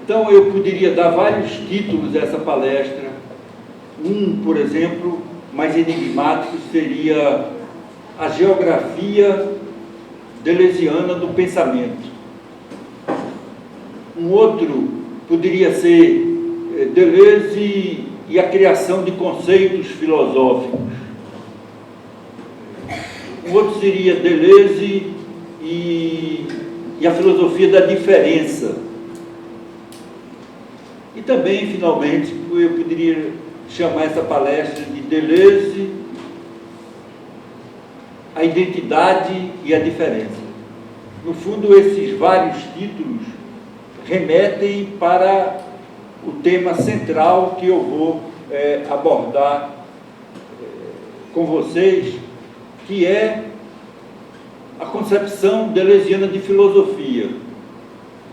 Então, eu poderia dar vários títulos a essa palestra. Por exemplo, mais enigmático, seria a geografia deleuziana do pensamento. Um outro poderia ser Deleuze e a criação de conceitos filosóficos. Um outro seria Deleuze e a filosofia da diferença. E também, finalmente, eu poderia chamar essa palestra de Deleuze, a identidade e a diferença. No fundo, esses vários títulos remetem para o tema central que eu vou abordar com vocês, que é a concepção deleuziana de filosofia.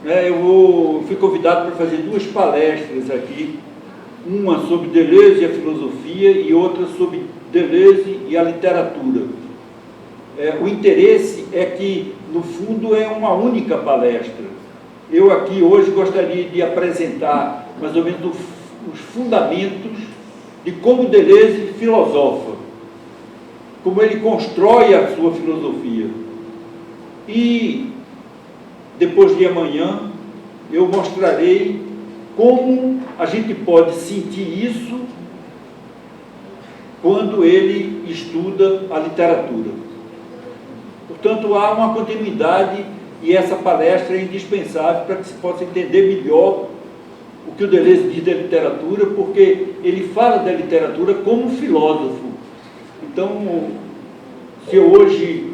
Eu fui convidado para fazer 2 palestras aqui, uma sobre Deleuze e a filosofia e outra sobre Deleuze e a literatura. O interesse é que, no fundo, é uma única palestra. Eu aqui hoje gostaria de apresentar mais ou menos os fundamentos de como Deleuze filosofa, como ele constrói a sua filosofia. E depois de amanhã eu mostrarei como a gente pode sentir isso quando ele estuda a literatura. Portanto, há uma continuidade e essa palestra é indispensável para que se possa entender melhor o que o Deleuze diz da literatura, porque ele fala da literatura como filósofo. Então, se eu hoje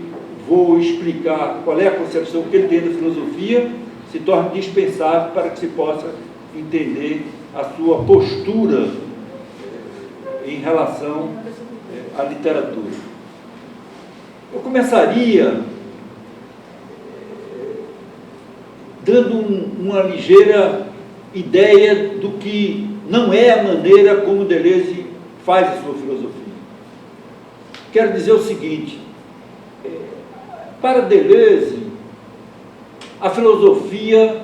vou explicar qual é a concepção que ele tem da filosofia, se torna indispensável para que se possa entender a sua postura em relação à literatura. Eu começaria dando uma ligeira ideia do que não é a maneira como Deleuze faz a sua filosofia. Quero dizer o seguinte: para Deleuze, a filosofia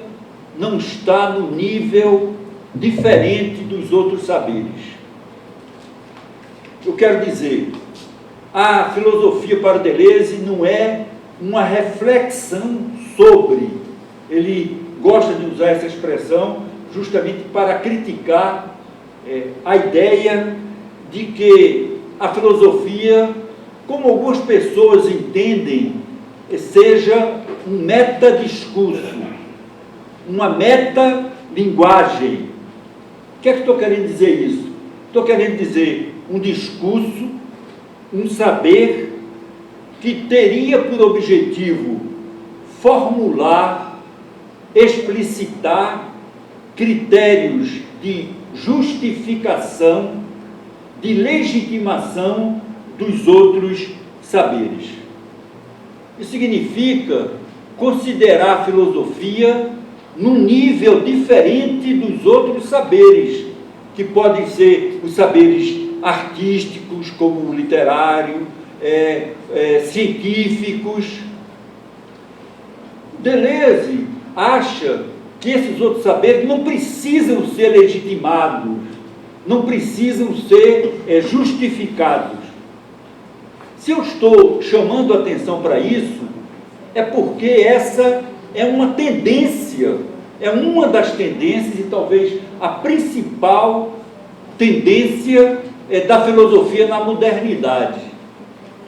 não está no nível diferente dos outros saberes. Eu quero dizer, a filosofia para Deleuze não é uma reflexão sobre. Ele gosta de usar essa expressão justamente para criticar a ideia de que a filosofia, como algumas pessoas entendem, seja um metadiscurso, uma metalinguagem. O que é que estou querendo dizer isso? Estou querendo dizer um discurso, um saber que teria por objetivo formular, explicitar critérios de justificação, de legitimação dos outros saberes. Isso significa considerar a filosofia num nível diferente dos outros saberes, que podem ser os saberes artísticos, como o literário, científicos. Deleuze acha que esses outros saberes não precisam ser legitimados, não precisam ser justificados. Se eu estou chamando a atenção para isso, é porque essa é uma tendência, é uma das tendências e talvez a principal tendência da filosofia na modernidade.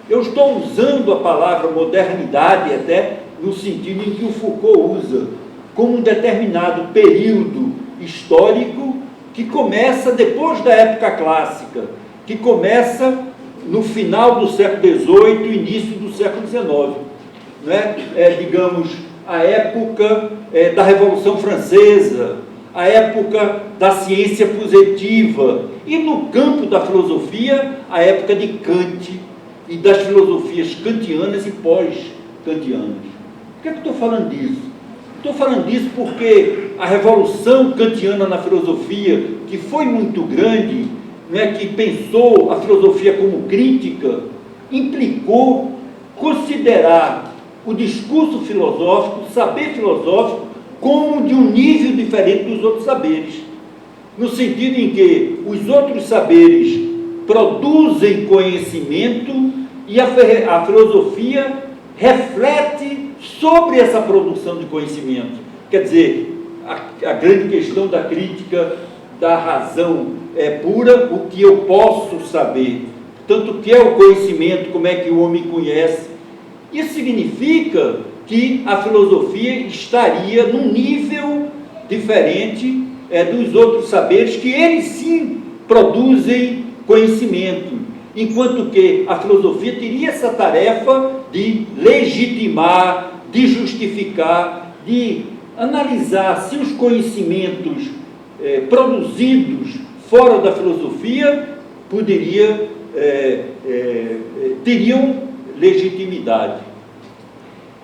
Eu estou usando a palavra modernidade até no sentido em que o Foucault usa, como um determinado período histórico que começa depois da época clássica, que começa no final do século XVIII e início do século XIX. Não é? Digamos, a época da Revolução Francesa, a época da ciência positiva, e no campo da filosofia, a época de Kant e das filosofias kantianas e pós-kantianas. Por que eu estou falando disso? Estou falando disso porque a revolução kantiana na filosofia, que foi muito grande, que pensou a filosofia como crítica, implicou considerar o discurso filosófico, o saber filosófico, como de um nível diferente dos outros saberes, no sentido em que os outros saberes produzem conhecimento e a filosofia reflete sobre essa produção de conhecimento. Quer dizer, a grande questão da crítica da razão é pura, o que eu posso saber. Tanto o que é o conhecimento, como é que o homem conhece. Isso significa que a filosofia estaria num nível diferente dos outros saberes, que eles sim produzem conhecimento, enquanto que a filosofia teria essa tarefa de legitimar, de justificar, de analisar se os conhecimentos produzidos fora da filosofia teriam legitimidade.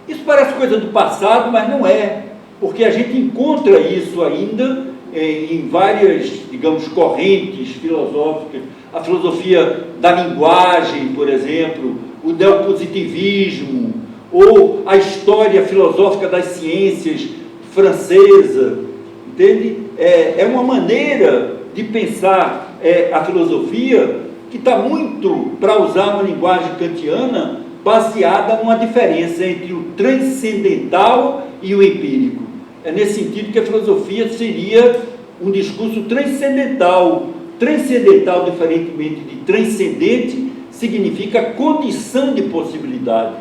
Isso parece coisa do passado, mas não é, porque a gente encontra isso ainda em várias, digamos, correntes filosóficas. A filosofia da linguagem, por exemplo, o neopositivismo, ou a história filosófica das ciências francesa, entende? É uma maneira de pensar a filosofia que está muito, para usar uma linguagem kantiana, baseada numa diferença entre o transcendental e o empírico. É nesse sentido que a filosofia seria um discurso transcendental. Transcendental, diferentemente de transcendente, significa condição de possibilidade.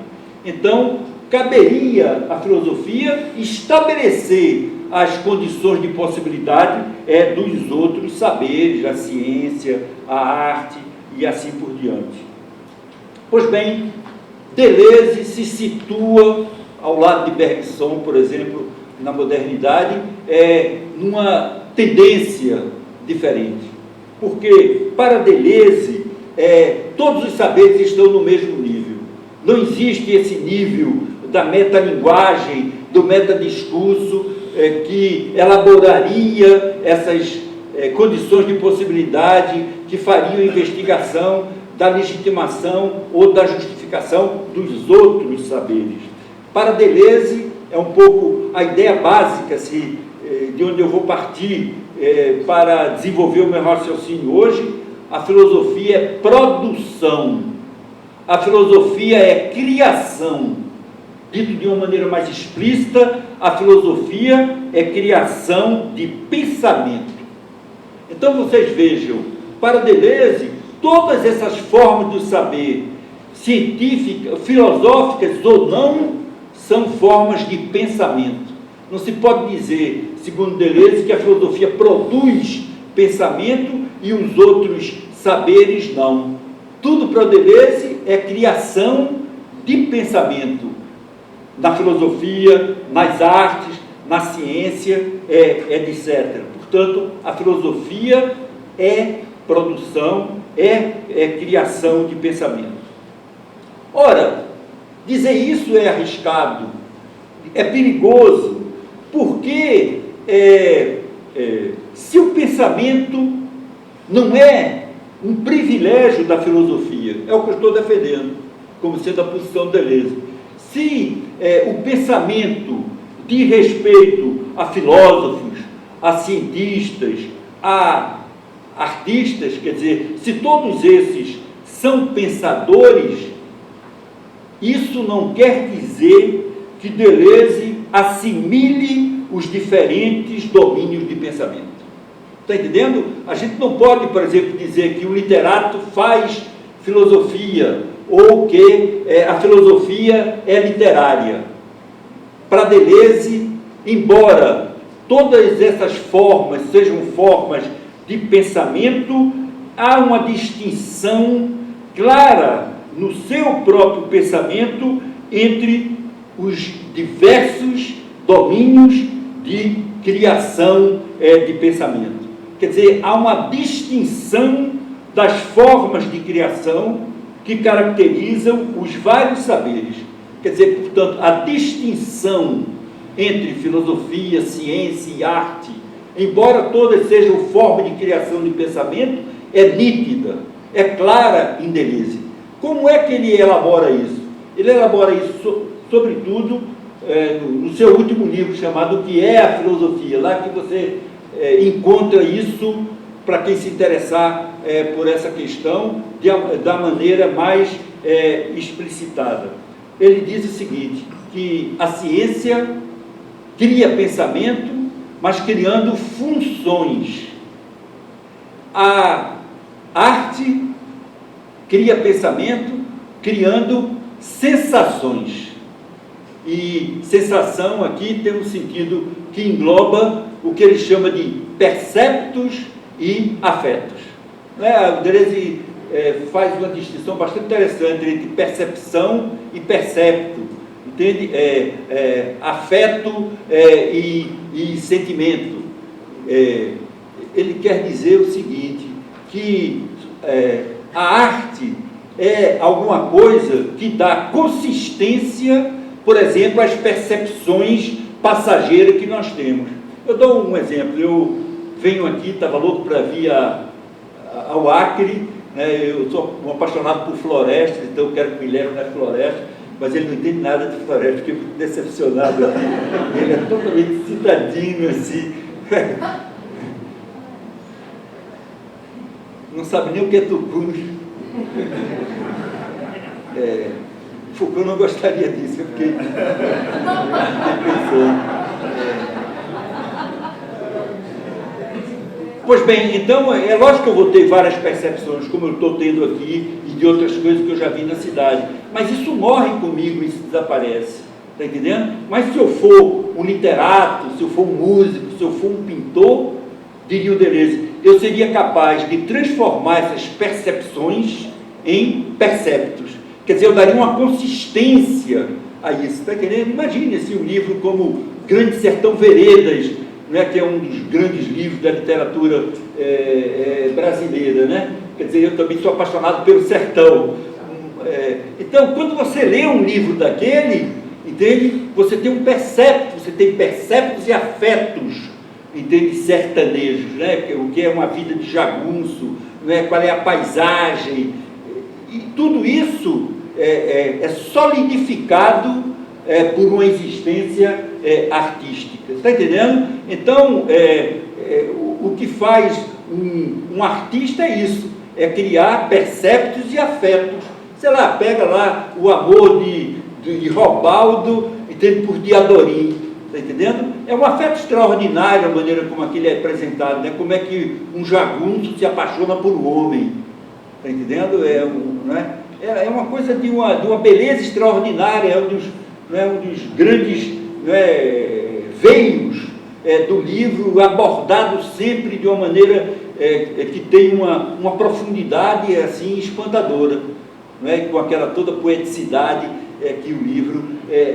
Então, caberia à filosofia estabelecer as condições de possibilidade dos outros saberes, a ciência, a arte e assim por diante. Pois bem, Deleuze se situa ao lado de Bergson, por exemplo, na modernidade, numa tendência diferente. Porque, para Deleuze, todos os saberes estão no mesmo nível. Não existe esse nível da metalinguagem, do metadiscurso, que elaboraria essas condições de possibilidade que fariam a investigação da legitimação ou da justificação dos outros saberes. Para Deleuze, é um pouco a ideia básica de onde eu vou partir para desenvolver o meu raciocínio hoje. A filosofia é produção, a filosofia é criação. Dito de uma maneira mais explícita, a filosofia é criação de pensamento. Então vocês vejam, para Deleuze, todas essas formas do saber, científicas, filosóficas ou não, são formas de pensamento. Não se pode dizer, segundo Deleuze, que a filosofia produz pensamento e os outros saberes não. Tudo para Deleuze é criação de pensamento. Na filosofia, nas artes, na ciência, etc. Portanto, a filosofia é produção, criação de pensamento. Ora, dizer isso é arriscado, é perigoso, porque se o pensamento não é um privilégio da filosofia, é o que eu estou defendendo, como sendo a posição de Deleuze. Se o pensamento diz respeito a filósofos, a cientistas, a artistas, quer dizer, se todos esses são pensadores, isso não quer dizer que Deleuze assimile os diferentes domínios de pensamento. Está entendendo? A gente não pode, por exemplo, dizer que o literato faz filosofia ou que a filosofia é literária. Para Deleuze, embora todas essas formas sejam formas de pensamento, há uma distinção clara no seu próprio pensamento entre os diversos domínios de criação de pensamento. Quer dizer, há uma distinção das formas de criação que caracterizam os vários saberes. Quer dizer, portanto, a distinção entre filosofia, ciência e arte, embora todas sejam formas de criação de pensamento, é nítida, é clara em Deleuze. Como é que ele elabora isso? Ele elabora isso, sobretudo, no seu último livro, chamado O que é a Filosofia, lá que você encontra isso para quem se interessar por essa questão da maneira mais explicitada. Ele diz o seguinte, que a ciência cria pensamento, mas criando funções. A arte cria pensamento, criando sensações. E sensação aqui tem um sentido que engloba o que ele chama de perceptos e afetos. O Deleuze faz uma distinção bastante interessante entre percepção e percepto, entende? Afeto e sentimento. Ele quer dizer o seguinte, que a arte é alguma coisa que dá consistência, por exemplo, às percepções passageiras que nós temos. Eu dou um exemplo. Eu venho aqui, estava louco para vir ao Acre, né? Eu sou um apaixonado por florestas, então eu quero que me leve nas florestas, mas ele não entende nada de floresta, fiquei muito decepcionado. Ele é totalmente citadino, assim. Não sabe nem o que é tucunus. Foucault não gostaria disso, eu fiquei pensando. Pois bem, então, é lógico que eu vou ter várias percepções, como eu estou tendo aqui, e de outras coisas que eu já vi na cidade, mas isso morre comigo, isso desaparece, está entendendo? Mas se eu for um literato, se eu for um músico, se eu for um pintor, diria o Deleuze, eu seria capaz de transformar essas percepções em perceptos. Quer dizer, eu daria uma consistência a isso, está entendendo? Imagine assim, um livro como Grande Sertão Veredas, né, que é um dos grandes livros da literatura brasileira, né? Quer dizer, eu também sou apaixonado pelo sertão. Então, quando você lê um livro daquele, entende? Você tem um percepto, você tem perceptos e afetos, entende? Sertanejos, né? O que é uma vida de jagunço, né? Qual é a paisagem, e tudo isso é solidificado por uma existência artística. Está entendendo? Então, o que faz um artista é isso, é criar perceptos e afetos. Sei lá, pega lá o amor de Robaldo, entende, por Diadorim, está entendendo? É um afeto extraordinário a maneira como aquilo é apresentado, né? Como é que um jagunço se apaixona por um homem, está entendendo? Né? É uma coisa de uma beleza extraordinária, é um dos grandes veios do livro, abordado sempre de uma maneira que tem uma profundidade assim espantadora, com aquela toda poeticidade que o livro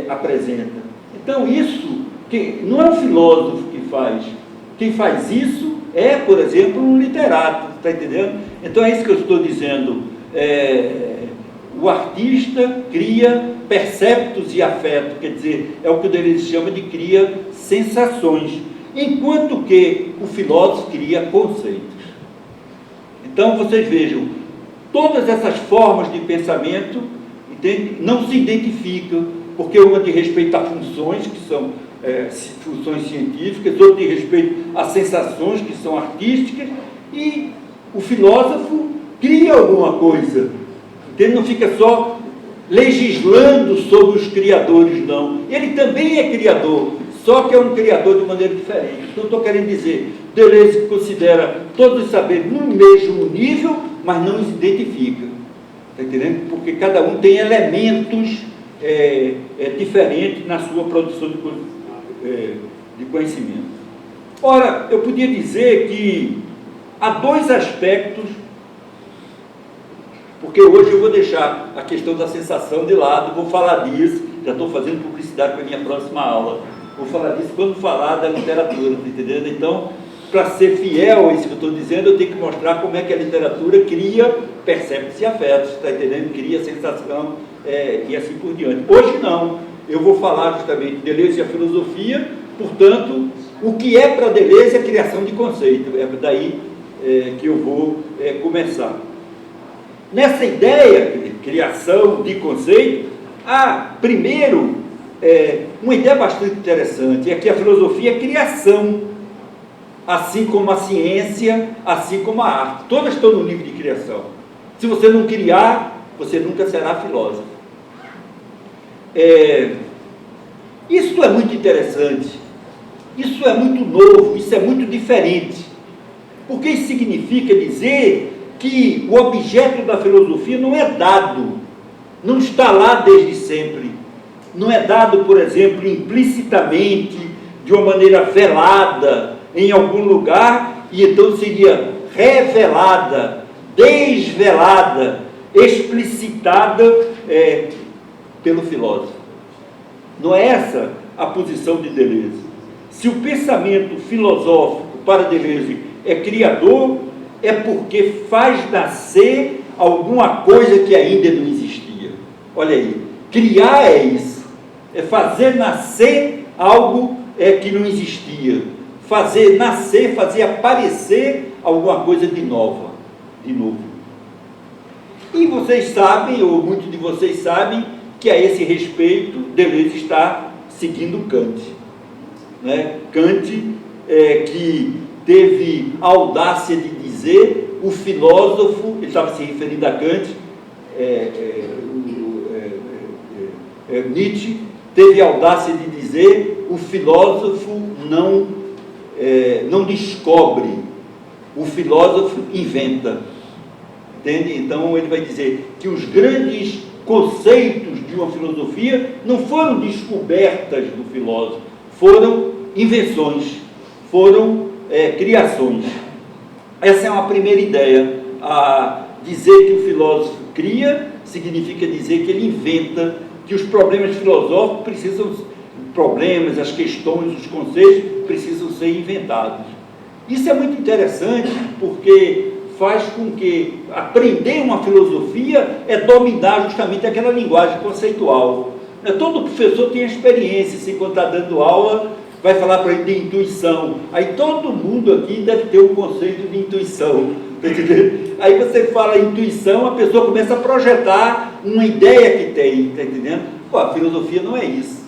apresenta. Então isso, que não é um filósofo que faz, quem faz isso é, por exemplo, um literato, está entendendo? Então é isso que eu estou dizendo, o artista cria perceptos e afetos, quer dizer, é o que o Deleuze chama de cria sensações, enquanto que o filósofo cria conceitos. Então vocês vejam, todas essas formas de pensamento, entende, não se identificam, porque uma diz respeito a funções, que são funções científicas, outra diz respeito a sensações, que são artísticas, e o filósofo cria alguma coisa, entende? Não fica só legislando sobre os criadores, não. Ele também é criador, só que é um criador de maneira diferente. Então, estou querendo dizer, Deleuze considera todos os saberes no mesmo nível, mas não os identifica. Está entendendo? Porque cada um tem elementos diferentes na sua produção de conhecimento. Ora, eu podia dizer que há dois aspectos, porque hoje eu vou deixar a questão da sensação de lado, vou falar disso, já estou fazendo publicidade para a minha próxima aula, vou falar disso quando falar da literatura, tá entendendo? Então, para ser fiel a isso que eu estou dizendo, eu tenho que mostrar como é que a literatura cria perceptos e afetos, está entendendo? Cria sensação e assim por diante. Hoje não, eu vou falar justamente de Deleuze e a filosofia, portanto, o que é para Deleuze a criação de conceito, é daí que eu vou começar. Nessa ideia de criação de conceito, há primeiro uma ideia bastante interessante é que a filosofia é criação, assim como a ciência, assim como a arte. Todas estão no livro de criação. Se você não criar, você nunca será filósofo. Isso é muito interessante, isso é muito novo, isso é muito diferente, porque isso significa dizer que o objeto da filosofia não é dado, não está lá desde sempre, não é dado, por exemplo, implicitamente, de uma maneira velada, em algum lugar, e então seria revelada, desvelada, explicitada pelo filósofo. Não é essa a posição de Deleuze. Se o pensamento filosófico para Deleuze é criador, é porque faz nascer alguma coisa que ainda não existia. Olha aí, criar é isso, é fazer nascer algo que não existia, fazer nascer, fazer aparecer alguma coisa de novo. E vocês sabem, ou muitos de vocês sabem, que a esse respeito Deleuze está seguindo Kant. Kant, que teve a audácia de dizer, o filósofo, ele estava se referindo a Kant, Nietzsche, teve a audácia de dizer, o filósofo não descobre, o filósofo inventa. Entende? Então ele vai dizer que os grandes conceitos de uma filosofia não foram descobertas do filósofo, foram invenções, foram criações. Essa é uma primeira ideia. Dizer que o filósofo cria significa dizer que ele inventa, que os problemas filosóficos as questões, os conceitos precisam ser inventados. Isso é muito interessante porque faz com que aprender uma filosofia é dominar justamente aquela linguagem conceitual. Todo professor tem experiência, se quando está dando aula, vai falar para ele de intuição. Aí todo mundo aqui deve ter um conceito de intuição. Tá entendendo? Aí você fala intuição, a pessoa começa a projetar uma ideia que tem, tá entendendo? A filosofia não é isso.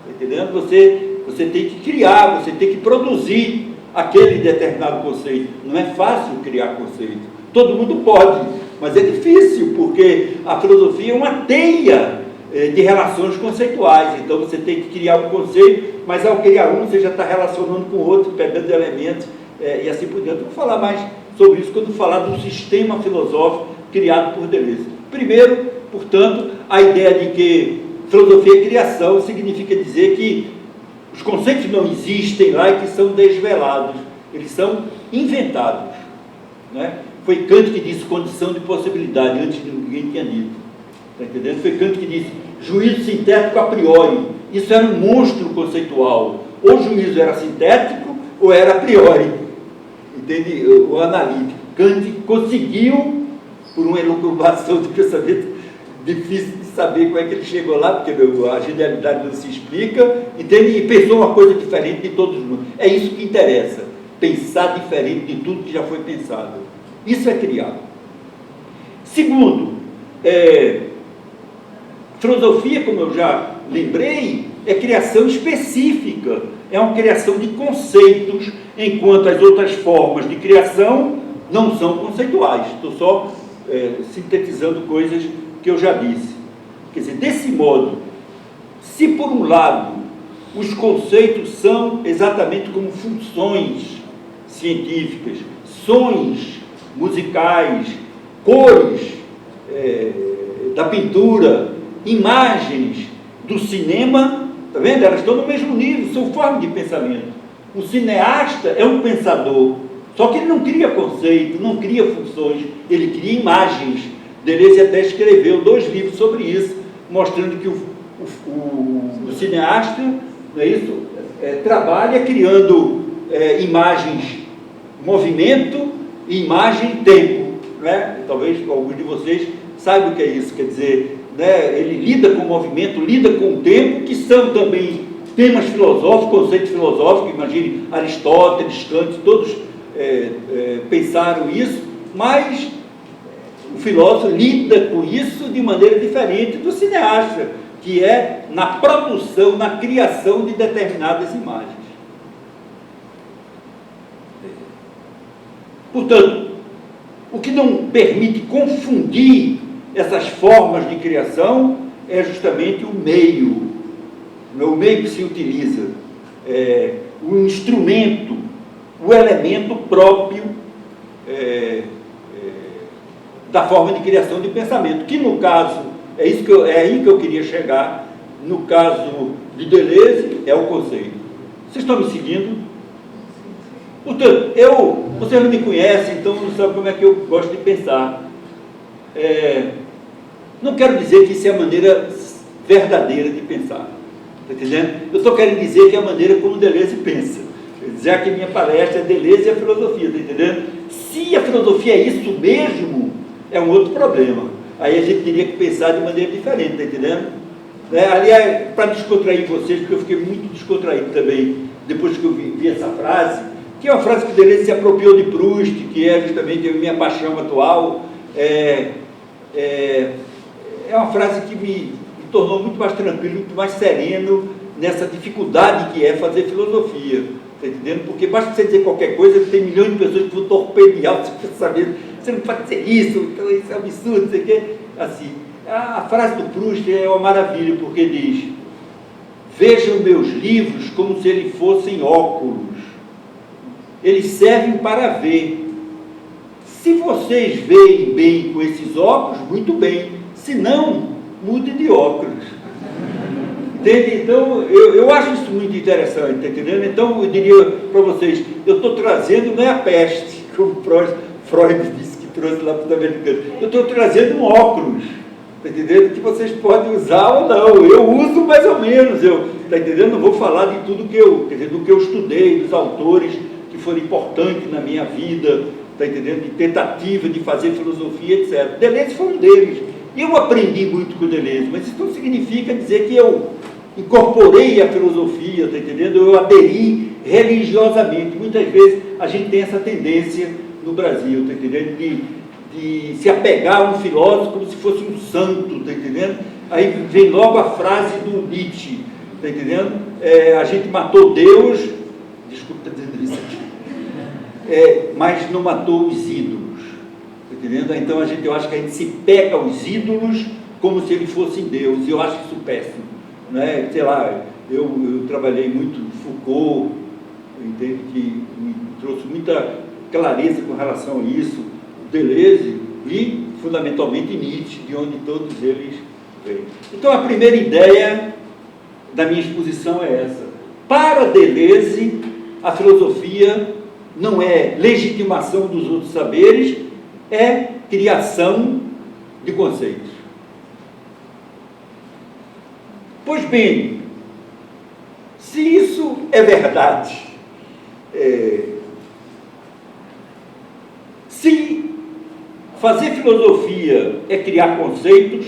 Tá entendendo? Você tem que criar, você tem que produzir aquele determinado conceito. Não é fácil criar conceito. Todo mundo pode, mas é difícil, porque a filosofia é uma teia de relações conceituais. Então você tem que criar um conceito, mas ao criar um, você já está relacionando com o outro, pegando elementos e assim por diante. Eu vou falar mais sobre isso quando falar do sistema filosófico criado por Deleuze. Primeiro, portanto, a ideia de que filosofia é criação significa dizer que os conceitos não existem lá e que são desvelados, eles são inventados. Foi Kant que disse condição de possibilidade, antes de ninguém tinha dito. Está entendendo? Foi Kant que disse juízo sintético a priori. Isso era um monstro conceitual. Ou o juízo era sintético ou era a priori. Entende? O analítico. Kant conseguiu, por uma elucubração de pensamento difícil de saber como é que ele chegou lá, porque a genialidade não se explica, entende? E pensou uma coisa diferente de todos os mundos. É isso que interessa. Pensar diferente de tudo que já foi pensado. Isso é criar. Segundo, filosofia, como eu já lembrei, é criação específica, é uma criação de conceitos, enquanto as outras formas de criação não são conceituais. Estou só sintetizando coisas que eu já disse. Quer dizer, desse modo, se por um lado os conceitos são exatamente como funções científicas, sons musicais, cores da pintura, imagens do cinema, está vendo? Elas estão no mesmo nível, são formas de pensamento. O cineasta é um pensador, só que ele não cria conceito, não cria funções, ele cria imagens. Deleuze até escreveu 2 livros sobre isso, mostrando que o cineasta, não é isso? Trabalha criando imagens, movimento e imagem tempo. Talvez alguns de vocês saibam o que é isso, quer dizer, ele lida com o movimento, lida com o tempo, que são também temas filosóficos, conceitos filosóficos. Imagine Aristóteles, Kant, todos pensaram isso, mas o filósofo lida com isso de maneira diferente do cineasta, que é na produção, na criação de determinadas imagens. Portanto, o que não permite confundir essas formas de criação é justamente o meio que se utiliza, o instrumento, o elemento próprio da forma de criação de pensamento, que no caso, é aí que eu queria chegar, no caso de Deleuze, é o conceito. Vocês estão me seguindo? Portanto, vocês não me conhecem, então não sabem como é que eu gosto de pensar. Não quero dizer que isso é a maneira verdadeira de pensar, está entendendo? Eu estou querendo dizer que é a maneira como Deleuze pensa. Já que minha palestra é Deleuze e a filosofia, está entendendo? Se a filosofia é isso mesmo, é um outro problema. Aí a gente teria que pensar de maneira diferente, está entendendo? Aliás, para descontrair vocês, porque eu fiquei muito descontraído também, depois que eu vi essa frase, que é uma frase que Deleuze se apropriou de Proust, que é justamente a minha paixão atual. É uma frase que me tornou muito mais tranquilo, muito mais sereno nessa dificuldade que é fazer filosofia. Está entendendo? Porque basta você dizer qualquer coisa, tem milhões de pessoas que vão torpedear o seu pensamento. Você não pode dizer isso, então isso é um absurdo, não sei o quê. Assim, a frase do Proust é uma maravilha, porque diz: vejam meus livros como se eles fossem óculos. Eles servem para ver. Se vocês veem bem com esses óculos, muito bem. Se não, mude de óculos. Entende? Então, eu acho isso muito interessante, está entendendo? Então, eu diria para vocês, eu estou trazendo, não é a peste, como Freud disse que trouxe lá para os americanos. Eu estou trazendo um óculos, está entendendo? Que vocês podem usar ou não. Eu uso mais ou menos, está entendendo? Não vou falar de tudo do que eu estudei, dos autores que foram importantes na minha vida, está entendendo? De tentativa de fazer filosofia, etc. Deleuze foi um deles. Eu aprendi muito com Deleuze, mas isso não significa dizer que eu incorporei a filosofia, está entendendo? Eu aderi religiosamente. Muitas vezes a gente tem essa tendência no Brasil, está entendendo? De se apegar a um filósofo como se fosse um santo, está entendendo? Aí vem logo a frase do Nietzsche, está entendendo? A gente matou Deus, desculpa estar dizendo isso aqui, mas não matou os ídolos, está entendendo? Então eu acho que a gente se pega aos ídolos como se eles fossem Deus, e eu acho isso péssimo. Né? Sei lá, eu trabalhei muito Foucault, entendo que me trouxe muita clareza com relação a isso, Deleuze e, fundamentalmente, Nietzsche, de onde todos eles vêm. Então, a primeira ideia da minha exposição é essa. Para Deleuze, a filosofia não é legitimação dos outros saberes, é criação de conceitos. Pois bem, se isso é verdade, se fazer filosofia é criar conceitos,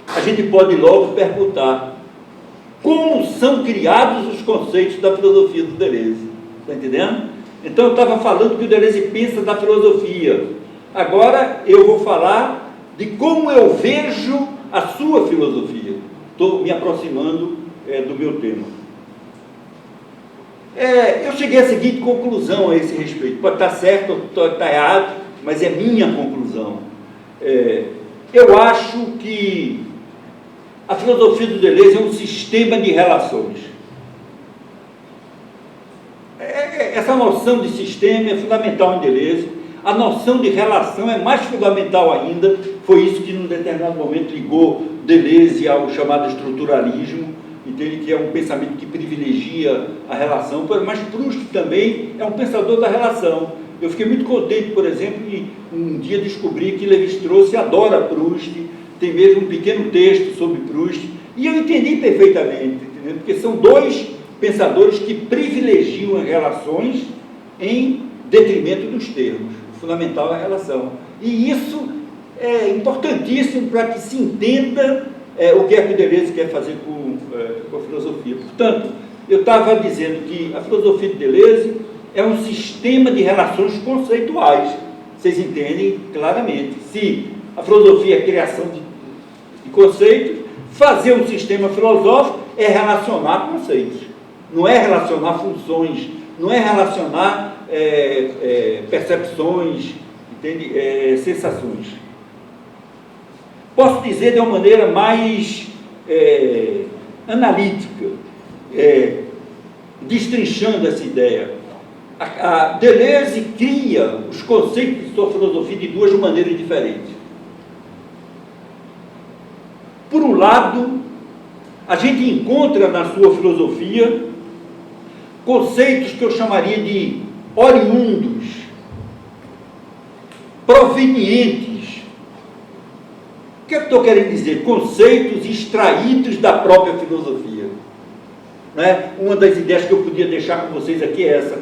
a gente pode logo perguntar como são criados os conceitos da filosofia do Deleuze. Está entendendo? Então eu estava falando que o Deleuze pensa da filosofia. Agora eu vou falar de como eu vejo a sua filosofia. Estou me aproximando do meu tema. Eu cheguei à seguinte conclusão a esse respeito. Pode estar certo, pode estar errado, mas é minha conclusão. Eu acho que a filosofia do Deleuze é um sistema de relações. Essa noção de sistema é fundamental em Deleuze. A noção de relação é mais fundamental ainda. Foi isso que, num determinado momento, ligou Deleuze ao chamado estruturalismo, entende? Que é um pensamento que privilegia a relação, mas Proust também é um pensador da relação. Eu fiquei muito contente, por exemplo, em um dia descobrir que Lévi-Strauss adora Proust, tem mesmo um pequeno texto sobre Proust, e eu entendi perfeitamente, entendeu? Porque são dois pensadores que privilegiam as relações em detrimento dos termos. O fundamental é a relação. E isso é importantíssimo para que se entenda o que é que o Deleuze quer fazer com a filosofia. Portanto, eu estava dizendo que a filosofia de Deleuze é um sistema de relações conceituais. Vocês entendem claramente. Se a filosofia é a criação de conceitos, Fazer um sistema filosófico é relacionar conceitos, não é relacionar funções, não é relacionar percepções, entende? Sensações. Posso dizer de uma maneira mais analítica, destrinchando essa ideia. A Deleuze cria os conceitos de sua filosofia de duas maneiras diferentes. Por um lado, a gente encontra na sua filosofia conceitos que eu chamaria de oriundos, provenientes. O que eu estou querendo dizer? Conceitos extraídos da própria filosofia. Né? Uma das ideias que eu podia deixar com vocês aqui é essa.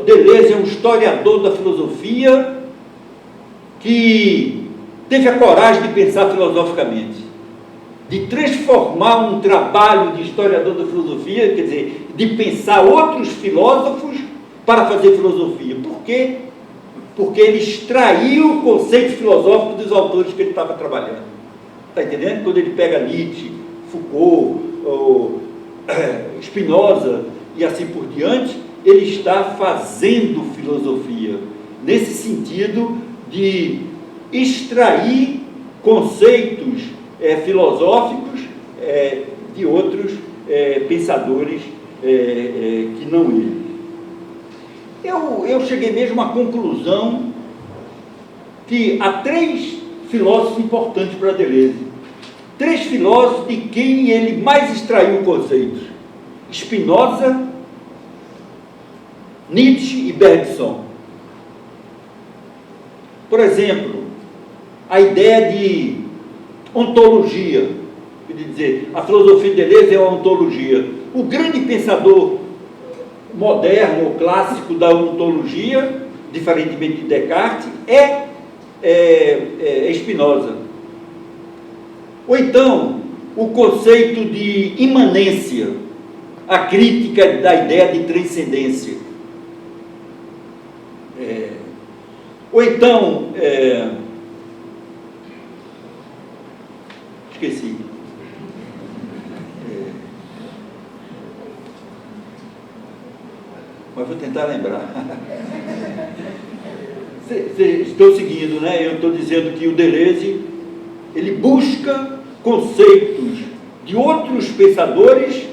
Deleuze é um historiador da filosofia que teve a coragem de pensar filosoficamente, de transformar um trabalho de historiador da filosofia, quer dizer, de pensar outros filósofos para fazer filosofia. Por quê? Porque ele extraiu o conceito filosófico dos autores que ele estava trabalhando. Está entendendo? Quando ele pega Nietzsche, Foucault, Spinoza e assim por diante, ele está fazendo filosofia, nesse sentido de extrair conceitos filosóficos de outros pensadores que não ele. Eu cheguei mesmo à conclusão que há três filósofos importantes para Deleuze. Três filósofos de quem ele mais extraiu conceitos: Spinoza, Nietzsche e Bergson. Por exemplo, a ideia de ontologia, quer dizer, a filosofia de Deleuze é uma ontologia. O grande pensador moderno ou clássico da ontologia, diferentemente de Descartes, é Spinoza. Ou então, o conceito de imanência, a crítica da ideia de transcendência. Ou então, esqueci. Mas vou tentar lembrar. Estou seguindo, né? Eu estou dizendo que o Deleuze, ele busca conceitos de outros pensadores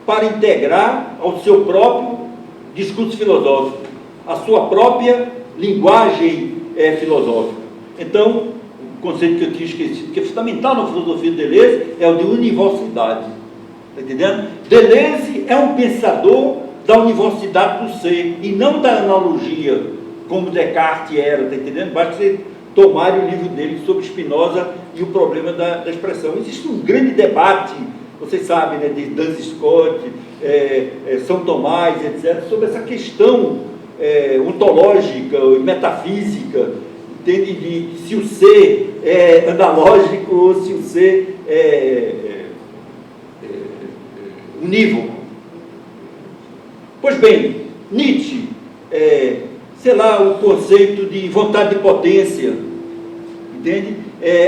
para integrar ao seu próprio discurso filosófico, a sua própria linguagem filosófica. Então, o conceito que eu tinha esquecido, que é fundamental na filosofia de Deleuze, é o de universalidade. Está entendendo? Deleuze é um pensador da universidade do ser, e não da analogia, como Descartes era, está entendendo? Basta você tomar o livro dele sobre Spinoza e o problema da expressão. Existe um grande debate, vocês sabem, né, de Duns Scott, São Tomás, etc., sobre essa questão ontológica e metafísica, entende? De se o ser é analógico ou se o ser é unívoco. Pois bem, Nietzsche, sei lá, o conceito de vontade de potência, entende?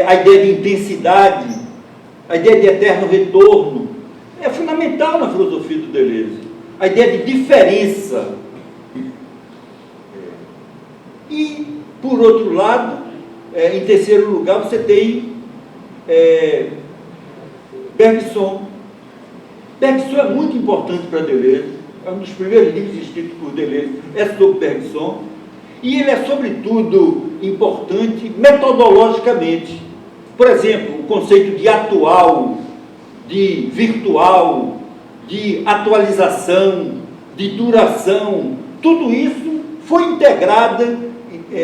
A ideia de intensidade, a ideia de eterno retorno, é fundamental na filosofia do Deleuze. A ideia de diferença. E, por outro lado, em terceiro lugar, você tem Bergson. Bergson é muito importante para Deleuze. É um dos primeiros livros escritos por Deleuze, é sobre Bergson, e ele é, sobretudo, importante metodologicamente. Por exemplo, o conceito de atual, de virtual, de atualização, de duração, tudo isso foi integrado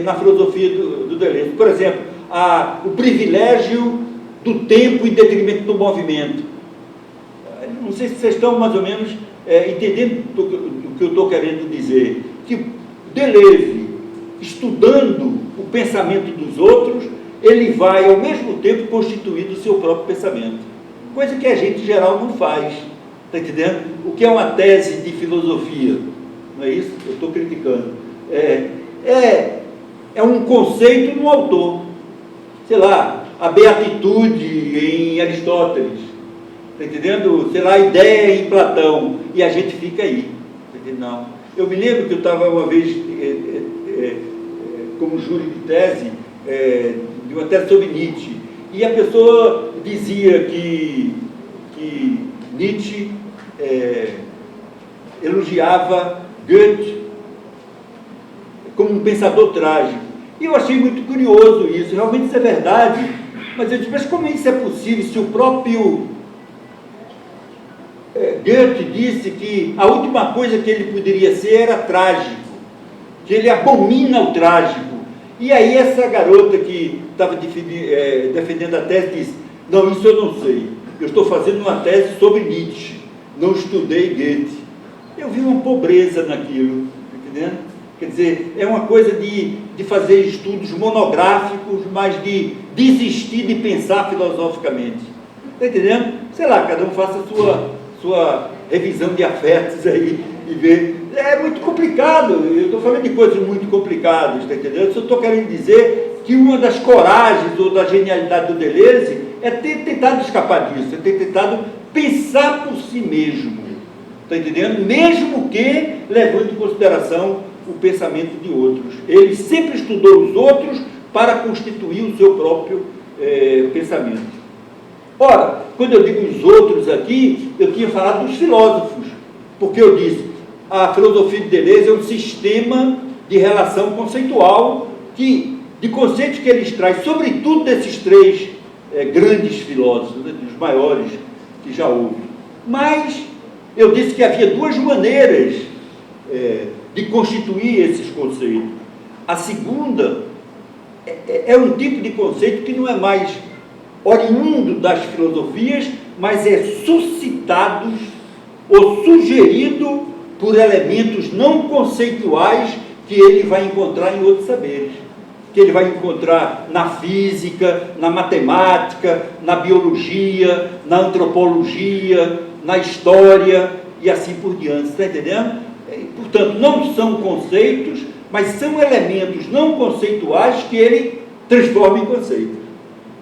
na filosofia do Deleuze. Por exemplo, o privilégio do tempo em detrimento do movimento. Não sei se vocês estão mais ou menos entendendo o que eu estou querendo dizer, que Deleuze, estudando o pensamento dos outros, ele vai, ao mesmo tempo, constituindo o seu próprio pensamento. Coisa que a gente, em geral, não faz. Está entendendo? O que é uma tese de filosofia? Não é isso? Eu estou criticando. É um conceito no autor. Sei lá, a beatitude em Aristóteles. está entendendo? Sei lá, a ideia em Platão, e a gente fica aí. Tá entendendo? Não. Eu me lembro que eu estava uma vez como júri de tese, de uma tese sobre Nietzsche, e a pessoa dizia que Nietzsche elogiava Goethe como um pensador trágico. E eu achei muito curioso isso, realmente isso é verdade, mas eu disse, mas como isso é possível se o próprio Goethe disse que a última coisa que ele poderia ser era trágico, que ele abomina o trágico. E aí essa garota que estava defendendo a tese disse, não, isso eu não sei, eu estou fazendo uma tese sobre Nietzsche, não estudei Goethe. Eu vi uma pobreza naquilo, entendendo? Quer dizer, é uma coisa de fazer estudos monográficos, mas de desistir de pensar filosoficamente. Está entendendo? Sei lá, cada um faça a sua revisão de afetos aí e ver. É muito complicado, eu estou falando de coisas muito complicadas, está entendendo? Eu estou querendo dizer que uma das coragens ou da genialidade do Deleuze é ter tentado escapar disso, é ter tentado pensar por si mesmo, está entendendo? Mesmo que levando em consideração o pensamento de outros. Ele sempre estudou os outros para constituir o seu próprio pensamento. Ora, quando eu digo os outros aqui, eu tinha falado dos filósofos, porque eu disse, a filosofia de Deleuze é um sistema de relação conceitual de conceitos que ele extrai, sobretudo desses três grandes filósofos, né, dos maiores que já houve. Mas eu disse que havia duas maneiras de constituir esses conceitos. A segunda é um tipo de conceito que não é mais oriundo das filosofias, mas é suscitado ou sugerido por elementos não conceituais que ele vai encontrar em outros saberes, que ele vai encontrar na física, na matemática, na biologia, na antropologia, na história e assim por diante. Está entendendo? Portanto, não são conceitos, mas são elementos não conceituais que ele transforma em conceitos.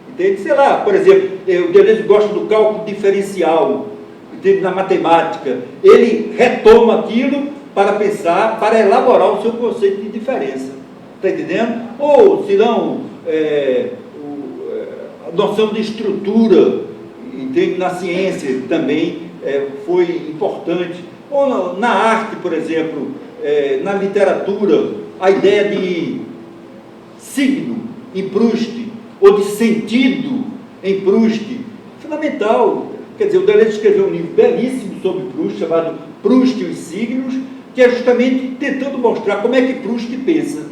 Entende? Sei lá, por exemplo, o Deleuze gosta do cálculo diferencial, entende? Na matemática. Ele retoma aquilo para pensar, para elaborar o seu conceito de diferença. Está entendendo? Ou, se não, a noção de estrutura, entende? Na ciência também foi importante. Ou na arte, por exemplo, na literatura, a ideia de signo em Proust, ou de sentido em Proust, fundamental. Quer dizer, o Deleuze escreveu um livro belíssimo sobre Proust, chamado Proust e os Signos, que é justamente tentando mostrar como é que Proust pensa.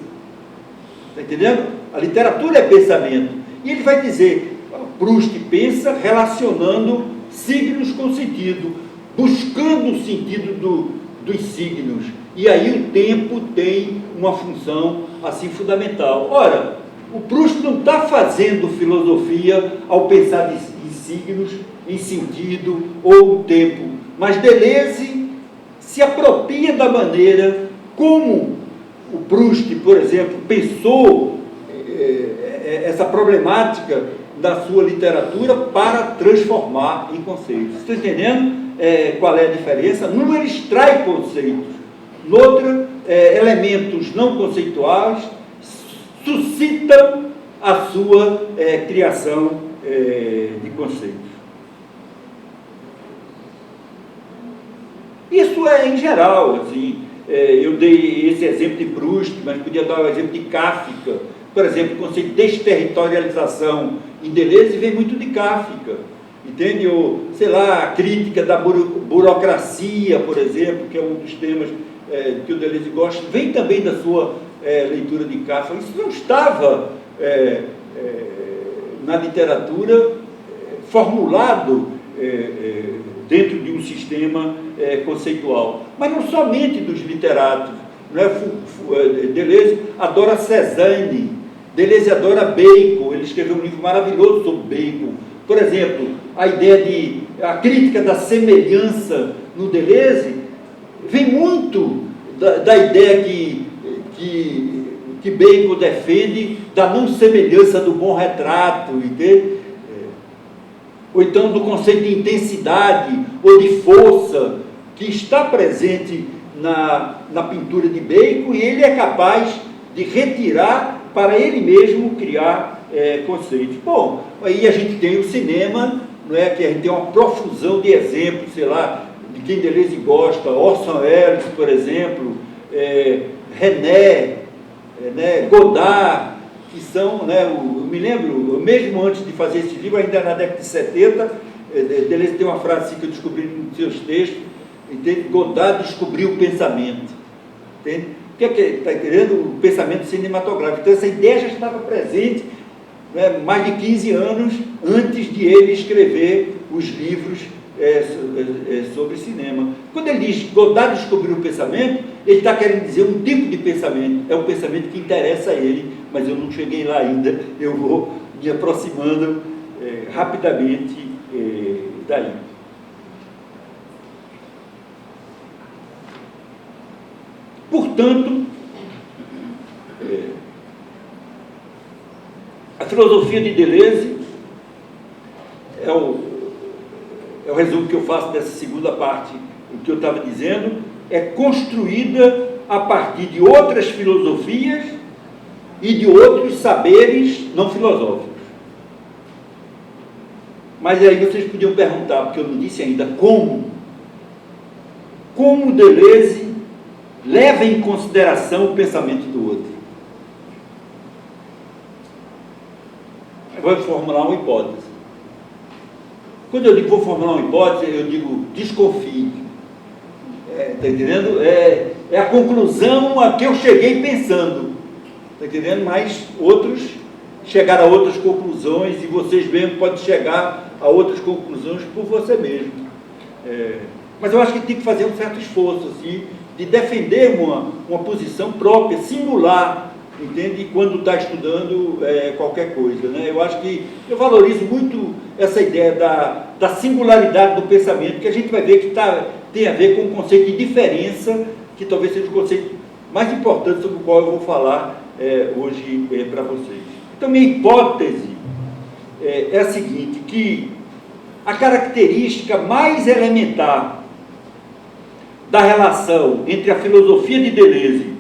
Está entendendo? A literatura é pensamento. E ele vai dizer, Proust pensa relacionando signos com sentido, buscando o sentido dos signos. E aí o tempo tem uma função assim fundamental. Ora, o Proust não está fazendo filosofia ao pensar em signos, em sentido ou tempo, mas Deleuze se apropria da maneira como o Proust, por exemplo, pensou essa problemática da sua literatura para transformar em conceitos. Estão entendendo qual é a diferença? Num ele extrai conceitos, no outro, elementos não conceituais suscitam a sua criação de conceitos. Isso é em geral, assim, eu dei esse exemplo de Proust, mas podia dar o exemplo de Kafka. Por exemplo, o conceito de desterritorialização em Deleuze vem muito de Kafka, entende? Ou, sei lá, a crítica da burocracia, por exemplo, que é um dos temas que o Deleuze gosta, vem também da sua leitura de Kafka. Isso não estava na literatura formulado dentro de um sistema conceitual, mas não somente dos literatos. Não é? Deleuze adora Cézanne, Deleuze adora Bacon, ele escreveu um livro maravilhoso sobre Bacon. Por exemplo, a crítica da semelhança no Deleuze vem muito da ideia que Bacon defende da não semelhança do bom retrato, entende? ou então do conceito de intensidade ou de força, que está presente na pintura de Bacon, e ele é capaz de retirar para ele mesmo criar conceitos. Bom, aí a gente tem o cinema, não é, que a gente tem uma profusão de exemplos, sei lá, de quem Deleuze gosta, Orson Welles, por exemplo, René, Godard, que são, eu me lembro, mesmo antes de fazer esse livro, ainda na década de 70, Deleuze tem uma frase assim que eu descobri nos seus textos, entende? Godard descobriu o pensamento, entende? O que está querendo? O pensamento cinematográfico. Então essa ideia já estava presente, mais de 15 anos antes de ele escrever os livros sobre cinema. Quando ele diz Godard descobriu o pensamento, ele está querendo dizer um tipo de pensamento, é um pensamento que interessa a ele, mas eu não cheguei lá ainda, eu vou me aproximando rapidamente daí. Portanto, a filosofia de Deleuze é o resumo que eu faço dessa segunda parte, o que eu estava dizendo, é construída a partir de outras filosofias e de outros saberes não filosóficos. Mas aí vocês podiam perguntar, porque eu não disse ainda, como Deleuze leva em consideração o pensamento do outro. Eu vou formular uma hipótese. Quando eu digo vou formular uma hipótese, eu digo desconfie. Está entendendo? É a conclusão a que eu cheguei pensando. Está entendendo? Mas outros chegaram a outras conclusões, e vocês mesmo podem chegar a outras conclusões por você mesmo. Mas eu acho que tem que fazer um certo esforço assim, de defender uma posição própria, singular, entende? Quando está estudando qualquer coisa, Eu acho que eu valorizo muito essa ideia da singularidade do pensamento, que a gente vai ver que tem a ver com o conceito de diferença, que talvez seja o conceito mais importante sobre o qual eu vou falar hoje para vocês. Então, minha hipótese é a seguinte, que a característica mais elementar da relação entre a filosofia de Deleuze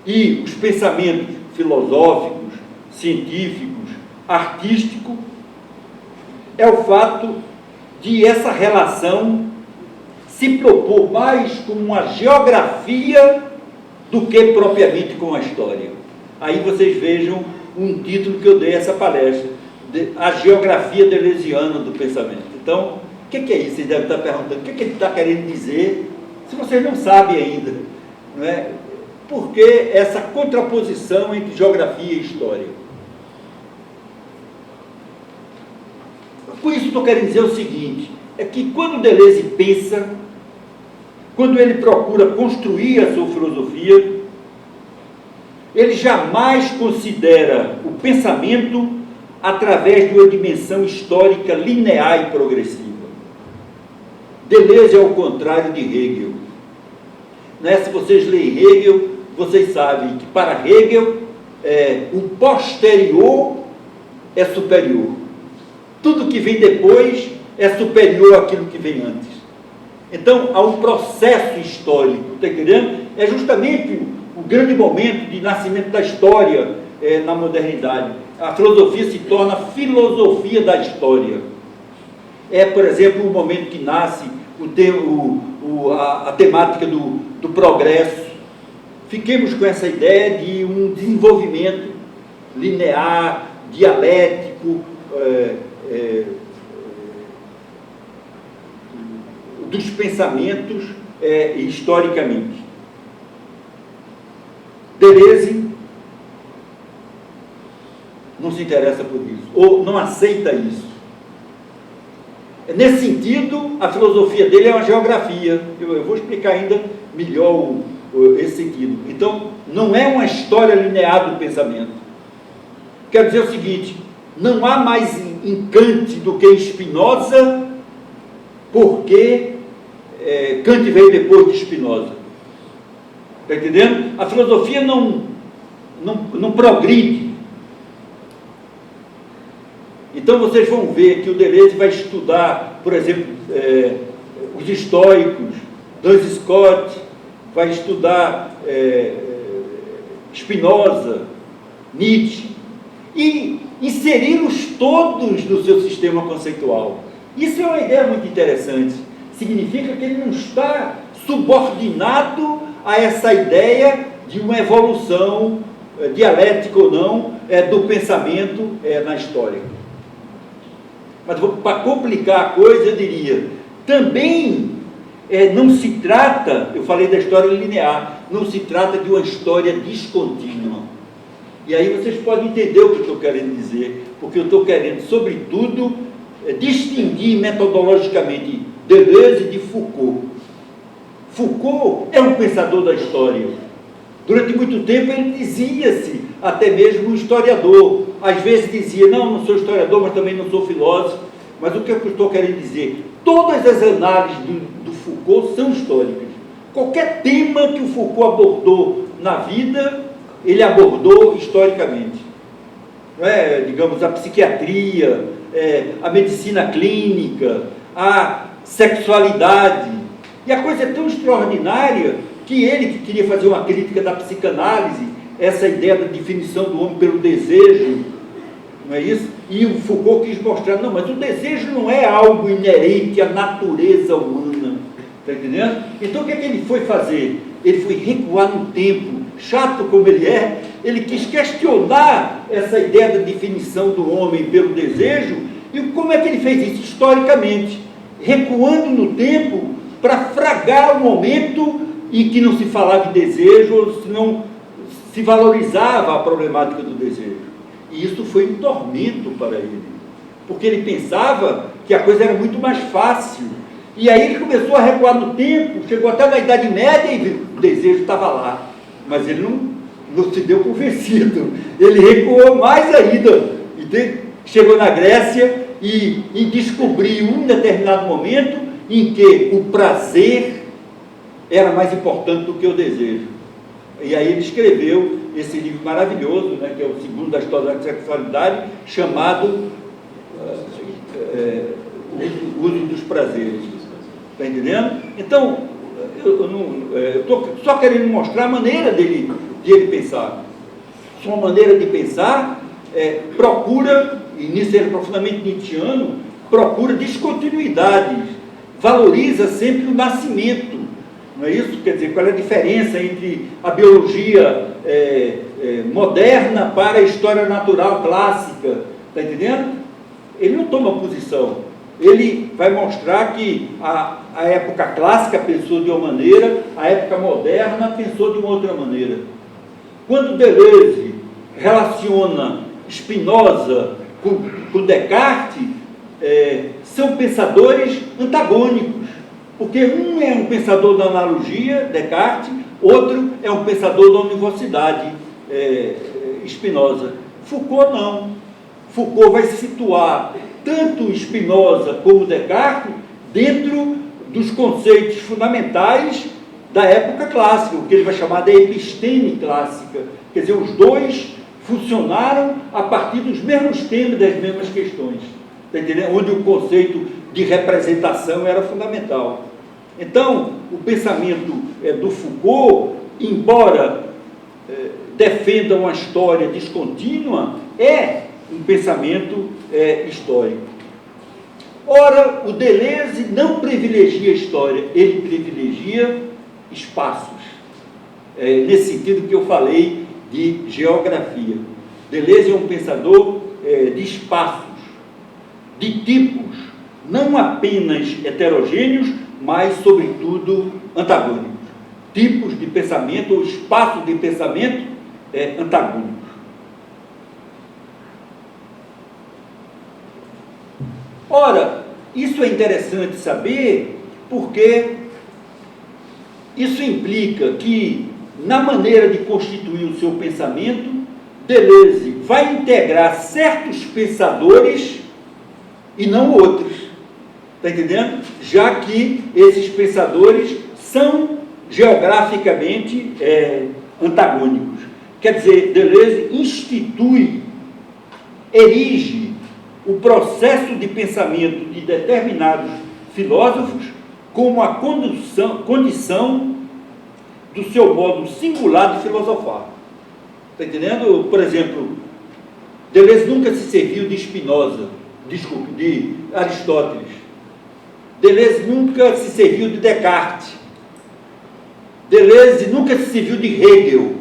e os pensamentos filosóficos, científicos, artísticos, é o fato de essa relação se propor mais como uma geografia do que propriamente com a história. Aí vocês vejam um título que eu dei a essa palestra, a geografia deleuziana do pensamento. Então, o que é isso? Vocês devem estar perguntando, o que ele está querendo dizer, se vocês não sabem ainda, não é? Por que essa contraposição entre geografia e história? Com isso estou querendo dizer o seguinte, é que quando Deleuze pensa, quando ele procura construir a sua filosofia, ele jamais considera o pensamento através de uma dimensão histórica linear e progressiva. Deleuze é o contrário de Hegel. Se vocês leem Hegel, vocês sabem que para Hegel o posterior é superior. Tudo que vem depois é superior àquilo que vem antes. Então, há um processo histórico, está entendendo? É justamente o grande momento de nascimento da história na modernidade. A filosofia se torna filosofia da história. Por exemplo, o momento que nasce a temática do progresso. Fiquemos com essa ideia de um desenvolvimento linear, dialético, dos pensamentos historicamente. Deleuze não se interessa por isso, ou não aceita isso. Nesse sentido, a filosofia dele é uma geografia. Eu vou explicar ainda melhor esse sentido. Então, não é uma história linear do pensamento. Quero dizer o seguinte, não há mais em Kant do que em Spinoza, porque Kant veio depois de Spinoza. Está entendendo? A filosofia não progride. Então vocês vão ver que o Deleuze vai estudar, por exemplo, os estoicos, Duns Scott, vai estudar Spinoza, Nietzsche, e inseri-los todos no seu sistema conceitual. Isso é uma ideia muito interessante. Significa que ele não está subordinado a essa ideia de uma evolução dialética ou não do pensamento na história. Mas para complicar a coisa, eu diria, também não se trata, eu falei da história linear, não se trata de uma história descontínua. E aí vocês podem entender o que eu estou querendo dizer, porque eu estou querendo, sobretudo, distinguir metodologicamente Deleuze de Foucault. Foucault é um pensador da história. Durante muito tempo ele dizia-se até mesmo um historiador. Às vezes dizia, não sou historiador, mas também não sou filósofo. Mas o que eu estou querendo dizer? Todas as análises do Foucault são históricas. Qualquer tema que o Foucault abordou na vida, ele abordou historicamente. Não é? Digamos, a psiquiatria, a medicina clínica, a sexualidade. E a coisa é tão extraordinária que ele, que queria fazer uma crítica da psicanálise, essa ideia da definição do homem pelo desejo, não é isso? E o Foucault quis mostrar, não, mas o desejo não é algo inerente à natureza humana, está entendendo? Então o que é que ele foi fazer? Ele foi recuar no tempo, chato como ele quis questionar essa ideia da definição do homem pelo desejo. E como é que ele fez isso? Historicamente, recuando no tempo para fragar o momento em que não se falava de desejo, ou se não se valorizava a problemática do desejo. E isso foi um tormento para ele, porque ele pensava que a coisa era muito mais fácil. E aí ele começou a recuar no tempo, chegou até na Idade Média e o desejo estava lá. Mas ele não se deu convencido. Ele recuou mais ainda. Chegou na Grécia e descobriu um determinado momento em que o prazer era mais importante do que o desejo. E aí ele escreveu esse livro maravilhoso, né, que é o segundo da história da sexualidade, chamado O Uso dos Prazeres. Está entendendo? Então, eu estou só querendo mostrar a maneira de ele pensar. Sua maneira de pensar procura, e nisso ele é profundamente nietzschiano, procura descontinuidades, valoriza sempre o nascimento. Não é isso? Quer dizer, qual é a diferença entre a biologia moderna para a história natural clássica? Está entendendo? Ele não toma posição. Ele vai mostrar que a época clássica pensou de uma maneira, a época moderna pensou de uma outra maneira. Quando Deleuze relaciona Spinoza com Descartes, são pensadores antagônicos, porque um é um pensador da analogia, Descartes, outro é um pensador da univocidade, Spinoza. Foucault não. Foucault vai situar tanto Spinoza como Descartes dentro dos conceitos fundamentais da época clássica, o que ele vai chamar de episteme clássica. Quer dizer, os dois funcionaram a partir dos mesmos temas, das mesmas questões, tá entendendo? Onde o conceito de representação era fundamental. Então, o pensamento do Foucault, embora defenda uma história descontínua, é um pensamento histórico. Ora, o Deleuze não privilegia a história, ele privilegia espaços. Nesse sentido que eu falei de geografia. Deleuze é um pensador de espaços, de tipos, não apenas heterogêneos, mas, sobretudo, antagônicos. Tipos de pensamento, ou espaços de pensamento antagônicos. Ora, isso é interessante saber, porque isso implica que, na maneira de constituir o seu pensamento, Deleuze vai integrar certos pensadores e não outros. Está entendendo? Já que esses pensadores são geograficamente antagônicos. Quer dizer, Deleuze erige o processo de pensamento de determinados filósofos como a condição do seu modo singular de filosofar. Está entendendo? Por exemplo, Deleuze nunca se serviu de de Aristóteles. Deleuze nunca se serviu de Descartes. Deleuze nunca se serviu de Hegel.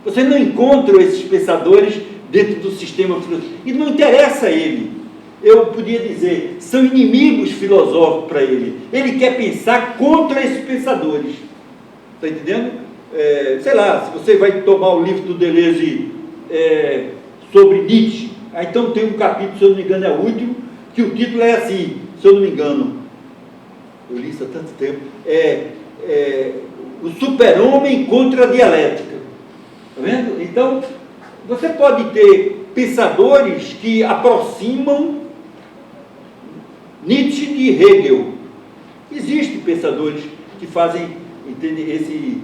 Você não encontra esses pensadores dentro do sistema filosófico. E não interessa a ele. Eu podia dizer, são inimigos filosóficos para ele. Ele quer pensar contra esses pensadores. Está entendendo? Sei lá, se você vai tomar o livro do Deleuze sobre Nietzsche, aí então tem um capítulo, se eu não me engano, é o último, que o título é assim, se eu não me engano, eu li isso há tanto tempo, o super-homem contra a dialética. Está vendo? Então, você pode ter pensadores que aproximam Nietzsche de Hegel. Existem pensadores que fazem, entende,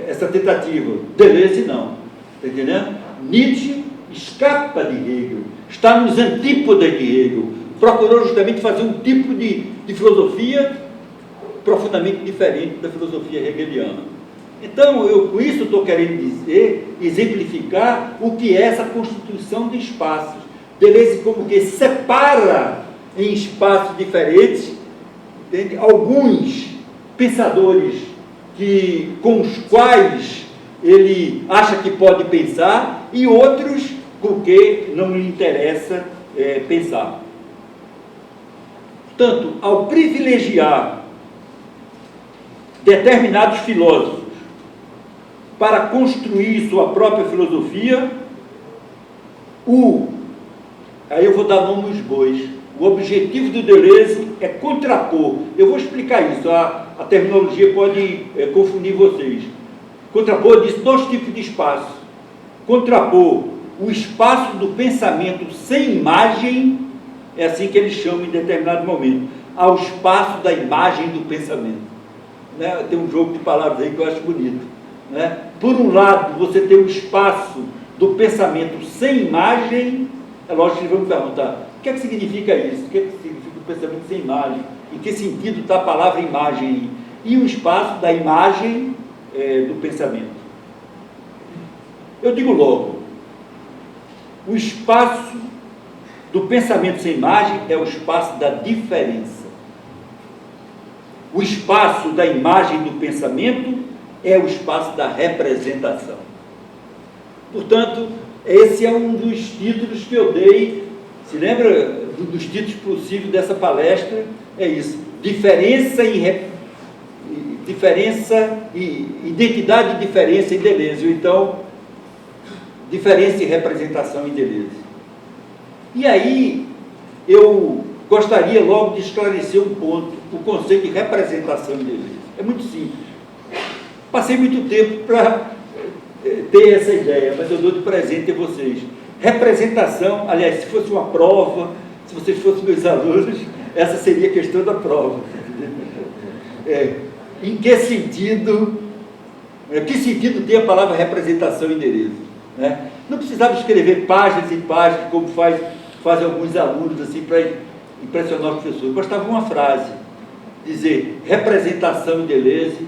essa tentativa. Deleuze não. Está entendendo? Nietzsche escapa de Hegel, está nos antípodas de Hegel. Procurou justamente fazer um tipo de filosofia profundamente diferente da filosofia hegeliana. Então, com isso estou querendo dizer, exemplificar o que é essa constituição de espaços. Deleuze como que separa em espaços diferentes, entende? Alguns pensadores com os quais ele acha que pode pensar e outros com que não lhe interessa pensar. Portanto, ao privilegiar determinados filósofos para construir sua própria filosofia, aí eu vou dar nome aos bois. O objetivo do Deleuze é contrapor. Eu vou explicar isso, a terminologia pode confundir vocês. Contrapor diz dois tipos de espaço. Contrapor o espaço do pensamento sem imagem, é assim que eles chamam em determinado momento, ao espaço da imagem do pensamento. Né? Tem um jogo de palavras aí que eu acho bonito. Né? Por um lado, você tem o espaço do pensamento sem imagem. É lógico que vamos perguntar, o que é que significa isso? O que é que significa o pensamento sem imagem? Em que sentido está a palavra imagem? E o espaço da imagem do pensamento. Eu digo logo, o espaço do pensamento sem imagem é o espaço da diferença. O espaço da imagem do pensamento é o espaço da representação. Portanto, esse é um dos títulos que eu dei. Se lembra dos títulos possíveis dessa palestra? É isso. Diferença e identidade e diferença em Deleuze. Então, diferença e representação em Deleuze. E aí, eu gostaria logo de esclarecer um ponto, o conceito de representação em Deleuze. É muito simples. Passei muito tempo para ter essa ideia, mas eu dou de presente a vocês. Representação, aliás, se fosse uma prova, se vocês fossem meus alunos, essa seria a questão da prova. Em que sentido, que sentido tem a palavra representação em Deleuze? Né? Não precisava escrever páginas e páginas, como fazem alguns alunos, assim, para impressionar o professor. Bastava uma frase, dizer, representação em Deleuze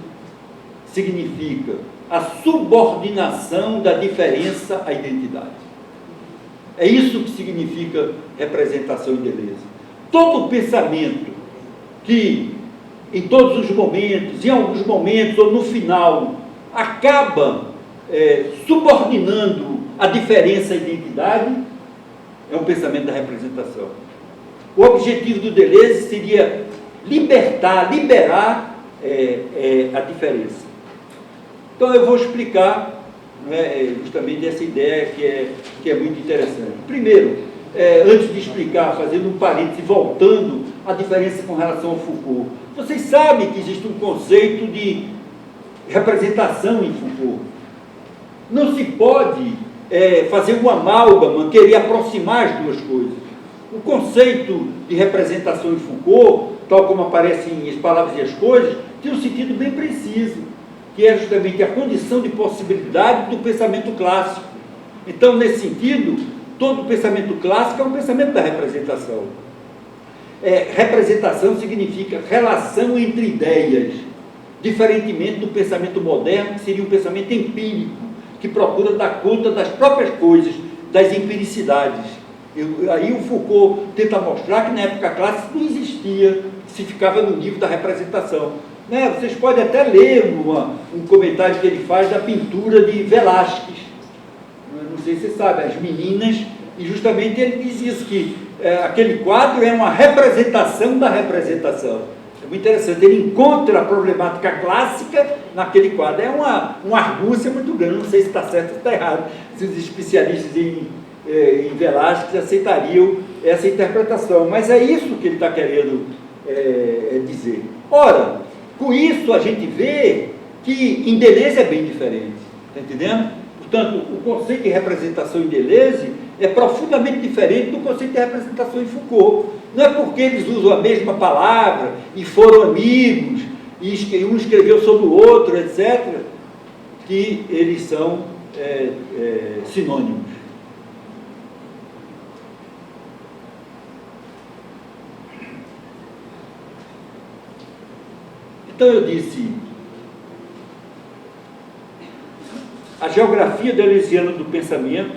significa a subordinação da diferença à identidade. É isso que significa representação em Deleuze. Todo pensamento que, em todos os momentos, em alguns momentos ou no final, acaba subordinando a diferença à identidade, é um pensamento da representação. O objetivo do Deleuze seria liberar a diferença. Então eu vou explicar justamente essa ideia que é muito interessante. Primeiro, antes de explicar, fazendo um parêntese, voltando à diferença com relação ao Foucault. Vocês sabem que existe um conceito de representação em Foucault. Não se pode fazer um amálgama, querer aproximar as duas coisas. O conceito de representação em Foucault, tal como aparecem as palavras e as coisas, tem um sentido bem preciso, que é justamente a condição de possibilidade do pensamento clássico. Então, nesse sentido, todo pensamento clássico é um pensamento da representação. Representação significa relação entre ideias, diferentemente do pensamento moderno, que seria um pensamento empírico, que procura dar conta das próprias coisas, das empiricidades. Aí o Foucault tenta mostrar que na época clássica não existia, se ficava no nível da representação. Né? Vocês podem até ler um comentário que ele faz da pintura de Velázquez. Não sei se você sabe, As Meninas, e justamente ele diz isso, que aquele quadro é uma representação da representação. É muito interessante, ele encontra a problemática clássica naquele quadro. É uma argúcia muito grande, não sei se está certo ou está errado, se os especialistas em Velázquez aceitariam essa interpretação, mas é isso que ele está querendo dizer. Ora, com isso a gente vê que em Deleuze é bem diferente, está entendendo? Portanto, o conceito de representação em Deleuze é profundamente diferente do conceito de representação em Foucault. Não é porque eles usam a mesma palavra e foram amigos, e um escreveu sobre o outro, etc., que eles são sinônimos. Então eu disse, a geografia deleuziana do pensamento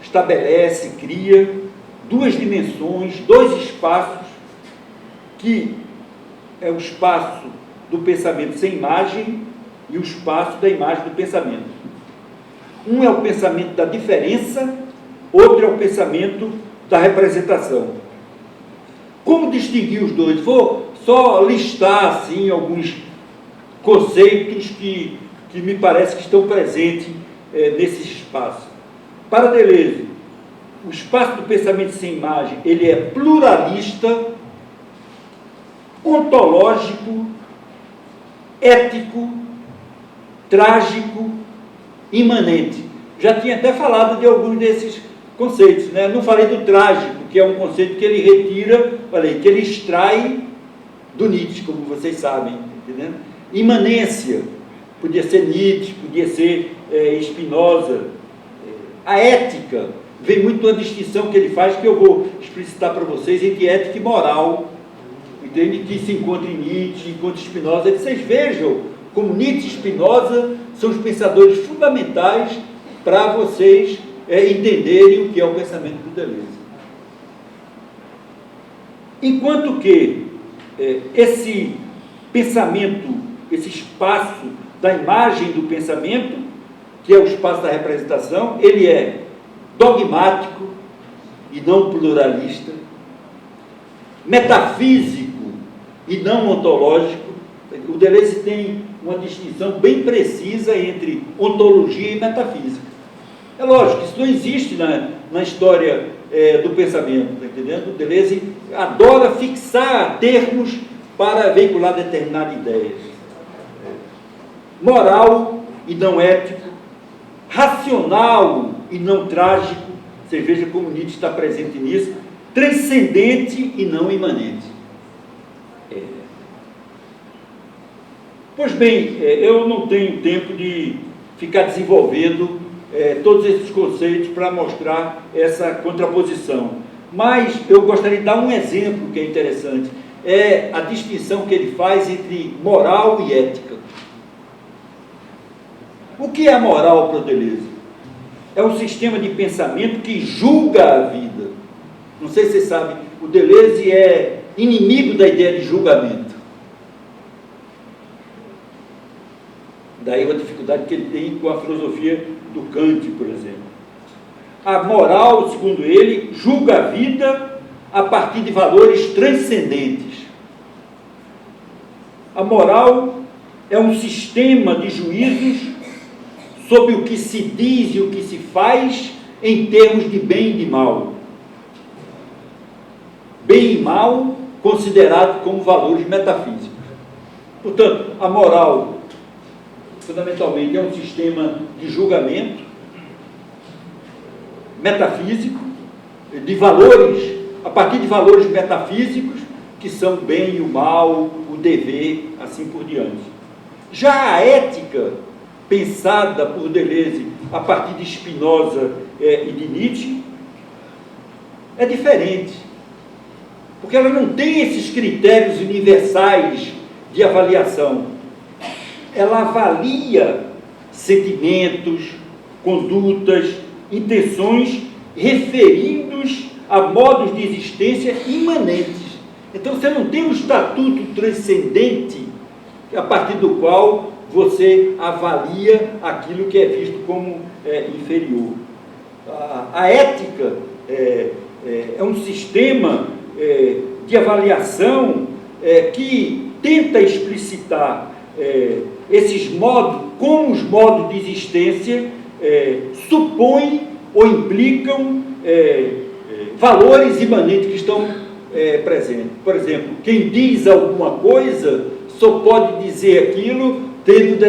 estabelece, cria duas dimensões, dois espaços, que é o espaço do pensamento sem imagem e o espaço da imagem do pensamento. Um é o pensamento da diferença, outro é o pensamento da representação. Como distinguir os dois? Vou só listar assim alguns conceitos que me parece que estão presentes nesse espaço. Para Deleuze, o espaço do pensamento sem imagem, ele é pluralista, ontológico, ético, trágico, imanente. Já tinha até falado de alguns desses conceitos, né? Não falei do trágico, que é um conceito que ele retira, que ele extrai do Nietzsche, como vocês sabem, entendendo? Imanência, podia ser Nietzsche, podia ser Spinoza. A ética, vem muito a distinção que ele faz, que eu vou explicitar para vocês, entre ética e moral, entende? Que se encontra em Nietzsche, encontra em Spinoza. Vocês vejam como Nietzsche e Spinoza são os pensadores fundamentais para vocês entenderem o que é o pensamento do Deleuze. Enquanto que esse pensamento, esse espaço da imagem do pensamento, que é o espaço da representação, ele é dogmático e não pluralista, metafísico e não ontológico. O Deleuze tem uma distinção bem precisa entre ontologia e metafísica. É lógico, isso não existe na história do pensamento, está entendendo? O Deleuze adora fixar termos para veicular determinadas ideias. Moral e não ético, racional e não trágico, você veja como Nietzsche está presente nisso, transcendente e não imanente. Pois bem, eu não tenho tempo de ficar desenvolvendo todos esses conceitos para mostrar essa contraposição, mas eu gostaria de dar um exemplo que é interessante, é a distinção que ele faz entre moral e ética. O que é a moral para o Deleuze? É um sistema de pensamento que julga a vida. Não sei se vocês sabem, o Deleuze é inimigo da ideia de julgamento. Daí uma dificuldade que ele tem com a filosofia do Kant, por exemplo. A moral, segundo ele, julga a vida a partir de valores transcendentes. A moral é um sistema de juízos sobre o que se diz e o que se faz em termos de bem e de mal. Bem e mal considerados como valores metafísicos. Portanto, a moral, fundamentalmente, é um sistema de julgamento metafísico, de valores, a partir de valores metafísicos, que são o bem e o mal, o dever, assim por diante. Já a ética, pensada por Deleuze a partir de Spinoza e de Nietzsche, é diferente, porque ela não tem esses critérios universais de avaliação. Ela avalia sentimentos, condutas, intenções referidos a modos de existência imanentes. Então você não tem um estatuto transcendente a partir do qual você avalia aquilo que é visto como inferior. A ética é um sistema de avaliação que tenta explicitar esses modos, como os modos de existência supõem ou implicam valores imanentes que estão presentes. Por exemplo, quem diz alguma coisa só pode dizer aquilo tendo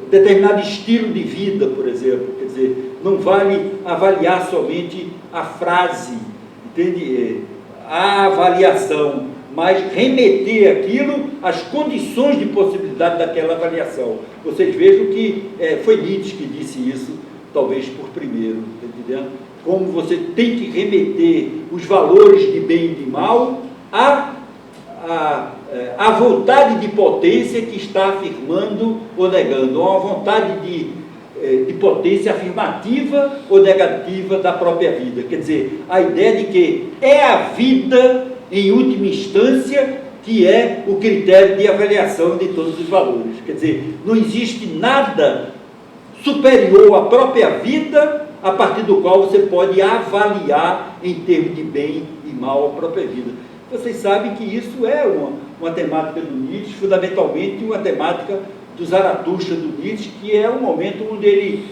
determinado estilo de vida, por exemplo. Quer dizer, não vale avaliar somente a frase, entende? A avaliação, mas remeter aquilo às condições de possibilidade daquela avaliação. Vocês vejam que foi Nietzsche que disse isso, talvez por primeiro, está entendendo? Como você tem que remeter os valores de bem e de mal à vontade de potência que está afirmando ou negando, ou à vontade de potência afirmativa ou negativa da própria vida. Quer dizer, a ideia de que é a vida, em última instância, que é o critério de avaliação de todos os valores. Quer dizer, não existe nada superior à própria vida a partir do qual você pode avaliar em termos de bem e mal a própria vida. Vocês sabem que isso é uma temática do Nietzsche, fundamentalmente uma temática do Zaratustra do Nietzsche, que é um momento onde ele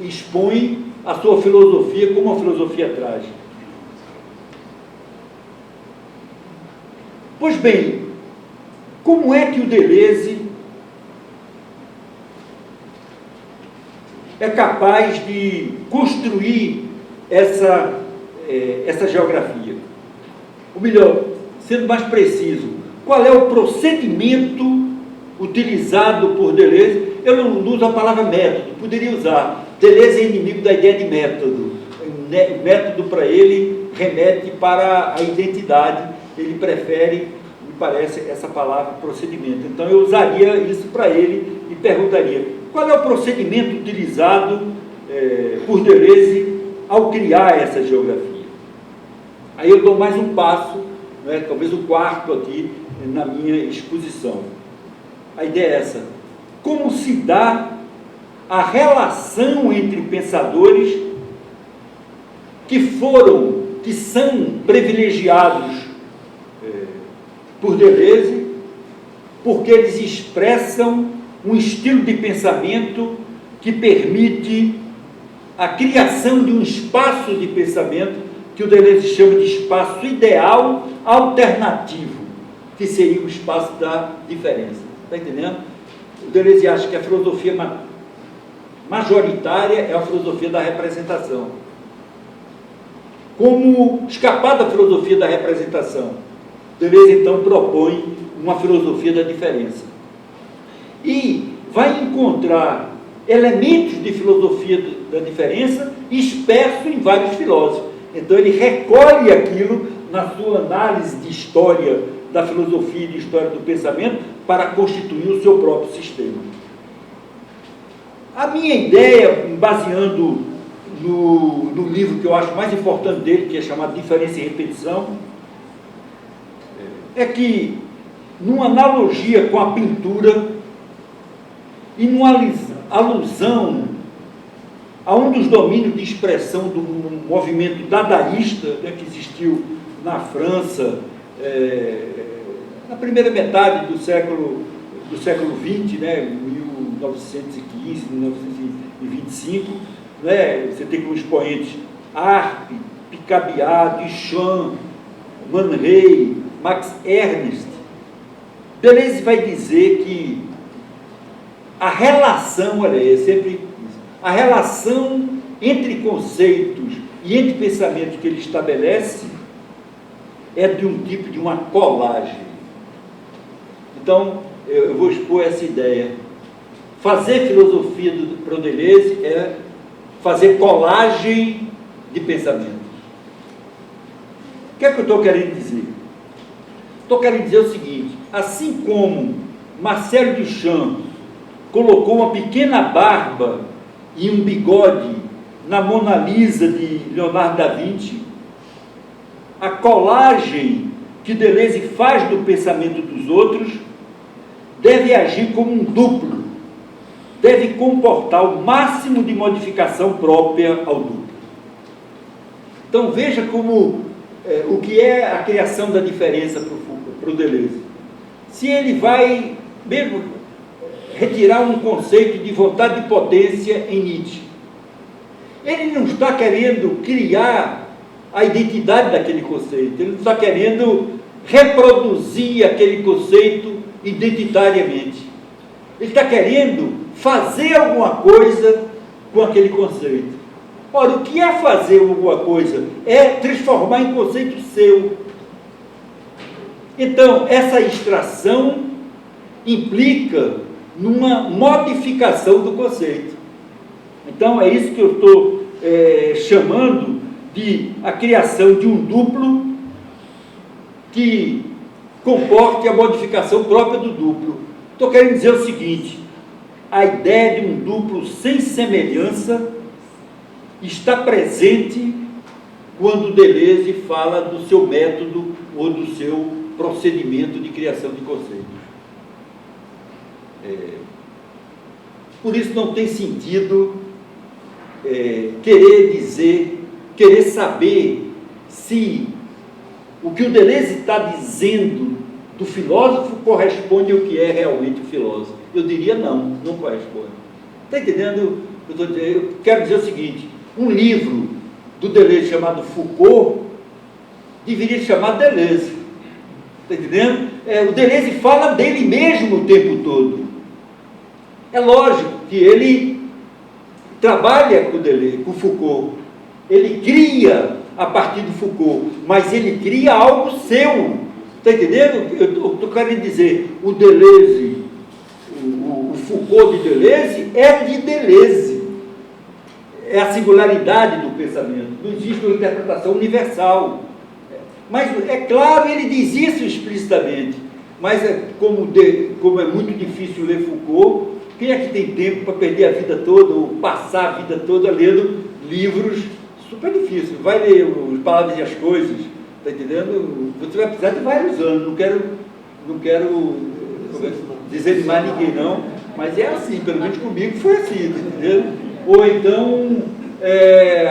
expõe a sua filosofia como uma filosofia trágica. Pois bem, como é que o Deleuze é capaz de construir essa geografia? Ou melhor, sendo mais preciso, qual é o procedimento utilizado por Deleuze? Eu não uso a palavra método, poderia usar. Deleuze é inimigo da ideia de método. O método para ele remete para a identidade, ele prefere, me parece, essa palavra procedimento. Então eu usaria isso para ele e perguntaria: qual é o procedimento utilizado por Deleuze ao criar essa geografia? Aí eu dou mais um passo, né, talvez o quarto aqui na minha exposição. A ideia é essa: como se dá a relação entre pensadores que são privilegiados por Deleuze, porque eles expressam um estilo de pensamento que permite a criação de um espaço de pensamento que o Deleuze chama de espaço ideal alternativo, que seria o espaço da diferença. Está entendendo? O Deleuze acha que a filosofia majoritária é a filosofia da representação. Como escapar da filosofia da representação? Deleuze, então, propõe uma filosofia da diferença. E vai encontrar elementos de filosofia da diferença dispersos em vários filósofos. Então, ele recolhe aquilo na sua análise de história da filosofia e de história do pensamento para constituir o seu próprio sistema. A minha ideia, baseando no livro que eu acho mais importante dele, que é chamado Diferença e Repetição, é que, numa analogia com a pintura e numa alusão a um dos domínios de expressão do movimento dadaísta, né, que existiu na França na primeira metade do século XX, né, 1915, 1925, né, você tem como expoentes Arp, Picabia, Duchamp, Man Ray, Max Ernst. Deleuze vai dizer que a relação, a relação entre conceitos e entre pensamentos que ele estabelece é de um tipo de uma colagem. Então, eu vou expor essa ideia. Fazer filosofia para o Deleuze é fazer colagem de pensamentos. que é que eu estou querendo dizer? Estou querendo dizer o seguinte: assim como Marcel Duchamp colocou uma pequena barba e um bigode na Mona Lisa de Leonardo da Vinci, a colagem que Deleuze faz do pensamento dos outros deve agir como um duplo, deve comportar o máximo de modificação própria ao duplo. Então veja como o que é a criação da diferença para o Deleuze. Se ele vai mesmo retirar um conceito de vontade de potência em Nietzsche, ele não está querendo criar a identidade daquele conceito, ele não está querendo reproduzir aquele conceito identitariamente. Ele está querendo fazer alguma coisa com aquele conceito. Ora, o que é fazer alguma coisa? É transformar em conceito seu. Então, essa extração implica numa modificação do conceito. Então, é isso que eu estou chamando de a criação de um duplo que comporte a modificação própria do duplo. Estou querendo dizer o seguinte: a ideia de um duplo sem semelhança está presente quando Deleuze fala do seu método ou do seu procedimento de criação de conceitos. Por isso não tem sentido querer saber se o que o Deleuze está dizendo do filósofo corresponde ao que é realmente o filósofo. Eu diria não corresponde. Está entendendo? Eu quero dizer o seguinte: um livro do Deleuze chamado Foucault deveria se chamar Deleuze. Está entendendo? O Deleuze fala dele mesmo o tempo todo. É lógico que ele trabalha com Deleuze, com Foucault. Ele cria a partir do Foucault, mas ele cria algo seu. Está entendendo? Eu estou querendo dizer, o Deleuze, o Foucault de Deleuze é de Deleuze. É a singularidade do pensamento. Não existe uma interpretação universal. Mas, é claro, ele diz isso explicitamente. Mas, como é muito difícil ler Foucault, quem é que tem tempo para perder a vida toda, ou passar a vida toda lendo livros super difíceis? Vai ler Os Palavras e as Coisas, está entendendo? Você vai precisar de vários anos. Não quero desanimar ninguém, não, mas é assim, pelo menos comigo foi assim, está entendendo? Ou então,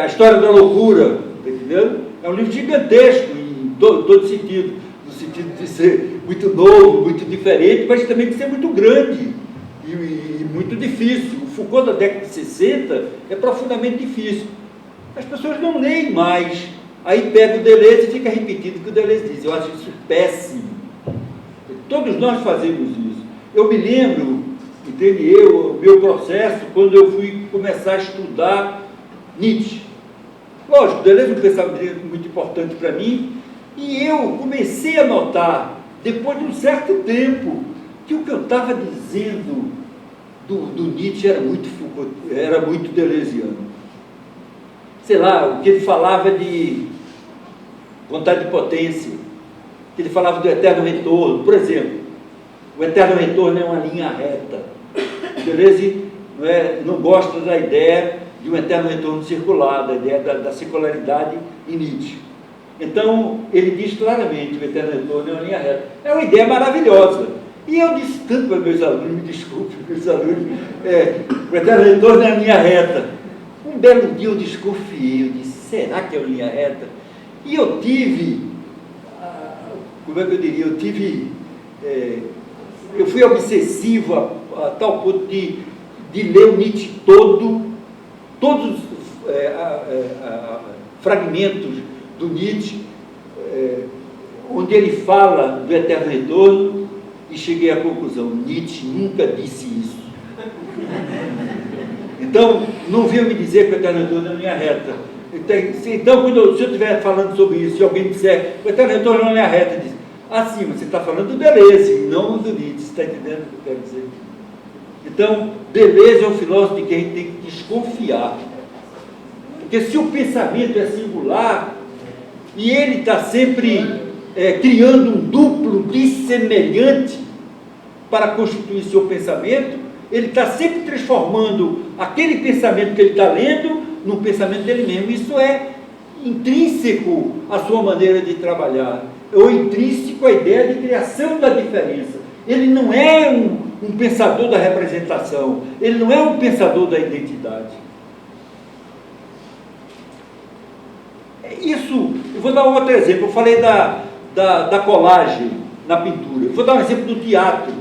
A História da Loucura, está entendendo? É um livro gigantesco, em todo sentido, no sentido de ser muito novo, muito diferente, mas também de ser muito grande e muito difícil. O Foucault da década de 60 é profundamente difícil. As pessoas não leem mais, aí pega o Deleuze e fica repetindo o que o Deleuze diz. Eu acho isso péssimo. Todos nós fazemos isso. Eu me lembro, entende, o meu processo, quando eu fui começar a estudar Nietzsche. Lógico, Deleuze é um pensamento muito importante para mim, e eu comecei a notar, depois de um certo tempo, que o que eu estava dizendo do Nietzsche era muito deleuziano. Sei lá, o que ele falava de vontade de potência, que ele falava do eterno retorno. Por exemplo, o eterno retorno é uma linha reta. Deleuze não gosta da ideia de um eterno retorno circular, da ideia da circularidade em Nietzsche. Então, ele diz claramente que o eterno retorno é uma linha reta. É uma ideia maravilhosa. E eu disse tanto para meus alunos, me desculpe, meus alunos, o eterno retorno é a linha reta. Um belo dia eu desconfiei, eu disse, será que é uma linha reta? E eu tive, como é que eu diria, eu fui obsessivo a tal ponto de ler o Nietzsche todos os fragmentos do Nietzsche, onde ele fala do eterno retorno, e cheguei à conclusão, Nietzsche nunca disse isso. Então, não venham me dizer que o eterno retorno é uma linha reta. Então, se eu estiver falando sobre isso, se alguém disser o eterno retorno é uma linha reta, diz, sim, mas você está falando do Deleuze, não do Nietzsche, você está entendendo o que eu quero dizer? Então, Deleuze é um filósofo de quem a gente tem que desconfiar. Porque se o pensamento é singular, e ele está sempre criando um duplo dissemelhante para constituir seu pensamento. Ele está sempre transformando aquele pensamento que ele está lendo num pensamento dele mesmo. Isso é intrínseco à sua maneira de trabalhar, ou intrínseco à ideia de criação da diferença. Ele não é um pensador da representação, ele não é um pensador da identidade. Isso, eu vou dar um outro exemplo. Eu falei da colagem na pintura. Eu vou dar um exemplo do teatro,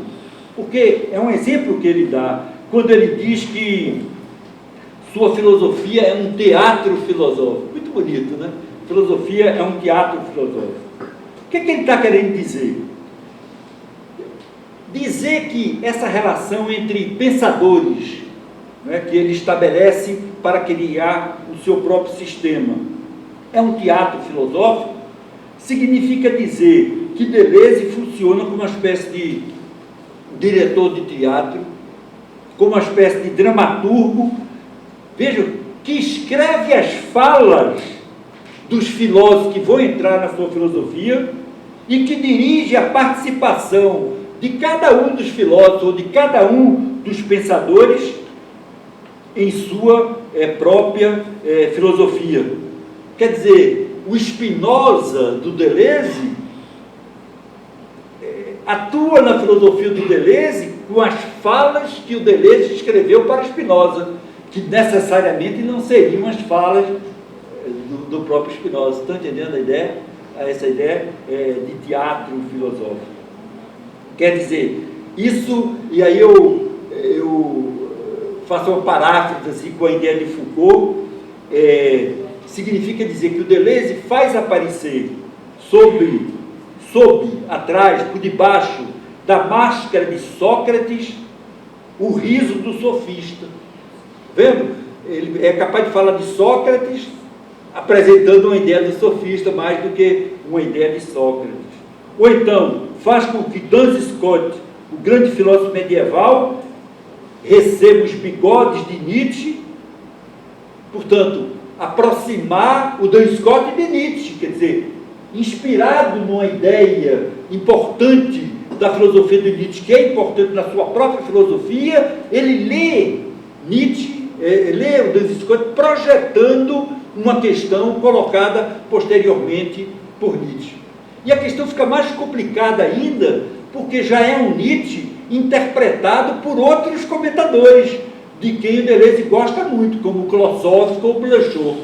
porque é um exemplo que ele dá, quando ele diz que sua filosofia é um teatro filosófico. Muito bonito, né? Filosofia é um teatro filosófico. O que ele está querendo dizer? Dizer que essa relação entre pensadores, né, que ele estabelece para criar o seu próprio sistema, é um teatro filosófico, significa dizer que Deleuze funciona como uma espécie de diretor de teatro, como uma espécie de dramaturgo, vejam, que escreve as falas dos filósofos que vão entrar na sua filosofia e que dirige a participação de cada um dos filósofos ou de cada um dos pensadores em sua própria filosofia. Quer dizer, o Spinoza do Deleuze atua na filosofia do Deleuze com as falas que o Deleuze escreveu para Spinoza, que necessariamente não seriam as falas do próprio Spinoza. Estão entendendo a ideia? Essa ideia de teatro filosófico. Quer dizer, isso, e aí eu faço uma paráfrase assim, com a ideia de Foucault, significa dizer que o Deleuze faz aparecer atrás, por debaixo da máscara de Sócrates, o riso do sofista. Vendo? Ele é capaz de falar de Sócrates apresentando uma ideia do sofista mais do que uma ideia de Sócrates. Ou então, faz com que Duns Scott, o grande filósofo medieval, receba os bigodes de Nietzsche, portanto, aproximar o Duns Scott de Nietzsche, quer dizer, inspirado numa ideia importante da filosofia de Nietzsche, que é importante na sua própria filosofia, ele lê Nietzsche, lê o Duns Scott projetando uma questão colocada posteriormente por Nietzsche. E a questão fica mais complicada ainda, porque já é um Nietzsche interpretado por outros comentadores, de quem o Deleuze gosta muito, como Klossowski ou Blanchot.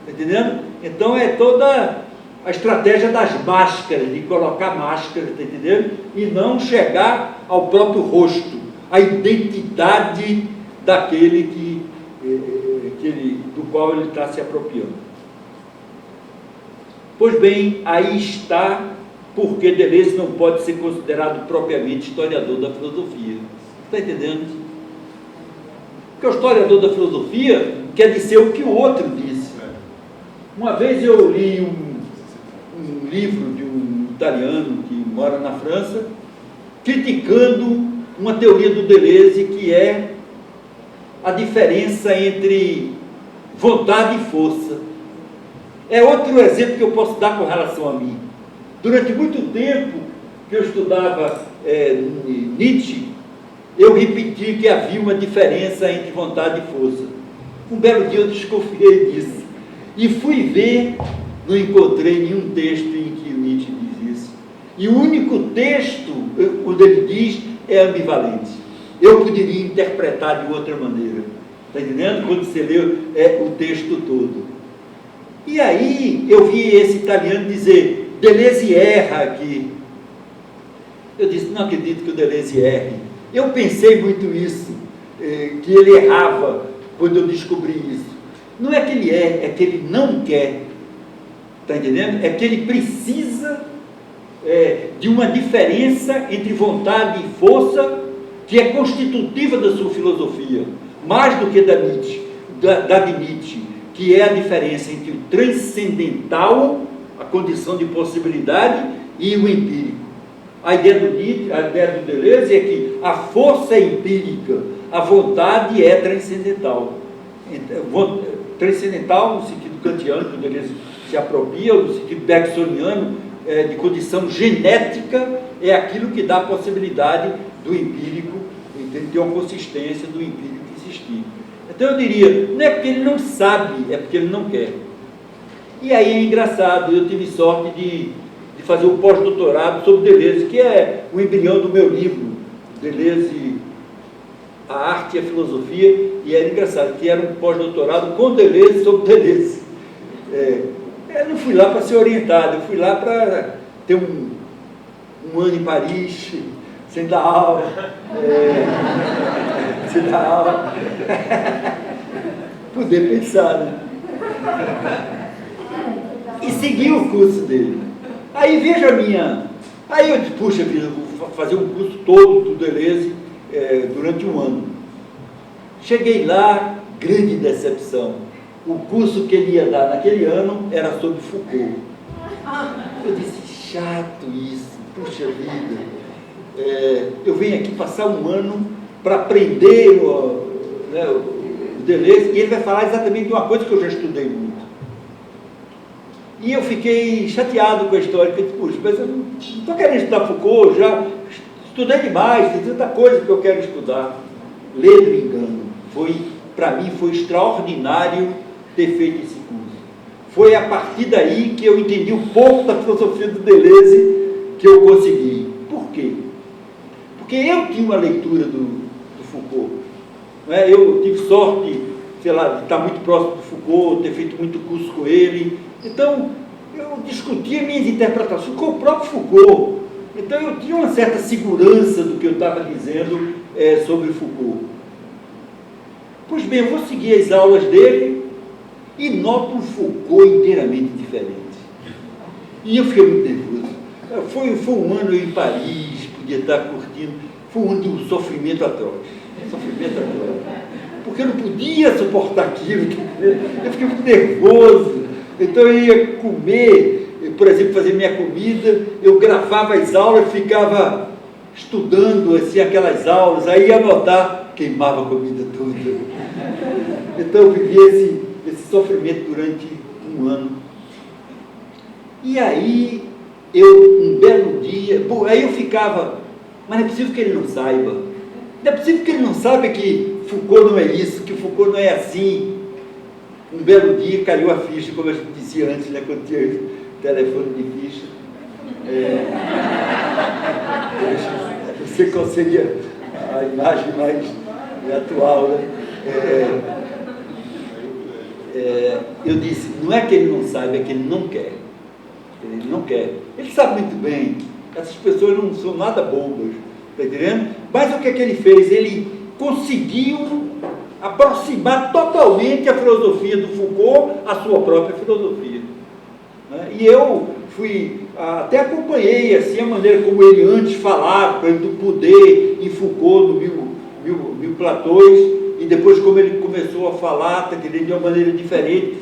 Está entendendo? Então é toda a estratégia das máscaras, de colocar máscaras, está entendendo? E não chegar ao próprio rosto, à identidade daquele do qual ele está se apropriando. Pois bem, aí está porque Deleuze não pode ser considerado propriamente historiador da filosofia. Está entendendo? Porque o historiador da filosofia quer dizer o que o outro disse. Uma vez eu li um livro de um italiano que mora na França, criticando uma teoria do Deleuze, que é a diferença entre vontade e força. É outro exemplo que eu posso dar com relação a mim. Durante muito tempo que eu estudava Nietzsche, eu repeti que havia uma diferença entre vontade e força. Um belo dia eu desconfiei disso. E fui ver, não encontrei nenhum texto em que o Nietzsche diz isso. E o único texto, onde ele diz, é ambivalente. Eu poderia interpretar de outra maneira. Está entendendo? Quando você lê o texto todo. E aí eu vi esse italiano dizer, Deleuze erra aqui. Eu disse, não acredito que o Deleuze erre. Eu pensei muito isso, que ele errava quando eu descobri isso. Não é que ele é que ele não quer. Está entendendo? É que ele precisa de uma diferença entre vontade e força que é constitutiva da sua filosofia, mais do que da Nietzsche, da de Nietzsche, que é a diferença entre o transcendental, a condição de possibilidade, e o empírico. A ideia do Nietzsche, a ideia do Deleuze é que a força é empírica, a vontade é transcendental. Transcendental no sentido kantiano, que o Deleuze se apropria, ou do sentido bergsoniano, de condição genética, é aquilo que dá a possibilidade do empírico, de ter uma consistência do empírico existir. Então eu diria, não é porque ele não sabe, é porque ele não quer. E aí é engraçado, eu tive sorte de fazer um pós-doutorado sobre Deleuze, que é o embrião do meu livro, Deleuze, a Arte e a Filosofia, e era engraçado, que era um pós-doutorado com Deleuze sobre Deleuze. Eu não fui lá para ser orientado, eu fui lá para ter um ano em Paris, sem dar aula, sem dar aula, poder pensar, né? E seguir o curso dele. Aí veja a minha... Aí eu disse, puxa vida, vou fazer um curso todo do Deleuze durante um ano. Cheguei lá, grande decepção. O curso que ele ia dar naquele ano era sobre Foucault. Eu disse, chato isso, puxa vida. Eu venho aqui passar um ano para aprender o Deleuze, e ele vai falar exatamente de uma coisa que eu já estudei muito. E eu fiquei chateado com a história, porque eu disse, puxa, mas eu não estou querendo estudar Foucault, já estudei demais, tem tanta coisa que eu quero estudar. Ledo engano. Para mim foi extraordinário ter feito esse curso. Foi a partir daí que eu entendi um pouco da filosofia do Deleuze que eu consegui. Por quê? Porque eu tinha uma leitura do Foucault. Né? Eu tive sorte, sei lá, de estar muito próximo do Foucault, ter feito muito curso com ele. Então, eu discutia minhas interpretações com o próprio Foucault. Então, eu tinha uma certa segurança do que eu estava dizendo sobre Foucault. Pois bem, eu vou seguir as aulas dele e noto um Foucault inteiramente diferente. E eu fiquei muito nervoso. Foi um ano em Paris, podia estar curtindo, foi um ano de um sofrimento atroz. Sofrimento atroz. Porque eu não podia suportar aquilo, eu fiquei muito nervoso. Então eu ia comer, por exemplo, fazer minha comida, eu gravava as aulas, ficava estudando assim, aquelas aulas, aí ia anotar, queimava a comida toda. Então eu vivia esse sofrimento durante um ano. E aí, um belo dia, aí eu ficava, mas não é possível que ele não saiba. Não é possível que ele não saiba que Foucault não é isso, que Foucault não é assim. Um belo dia caiu a ficha, como eu dizia antes, né, quando tinha telefone de ficha. Não sei qual seria a imagem mais atual, né? Eu disse, não é que ele não saiba, é que ele não quer. Ele não quer. Ele sabe muito bem, essas pessoas não são nada bobas, está entendendo? Mas o que é que ele fez? Ele conseguiu aproximar totalmente a filosofia do Foucault à sua própria filosofia. Né? E eu até acompanhei assim, a maneira como ele antes falava, por exemplo, do poder em Foucault, no Mil Platões, e depois como ele começou a falar, de uma maneira diferente,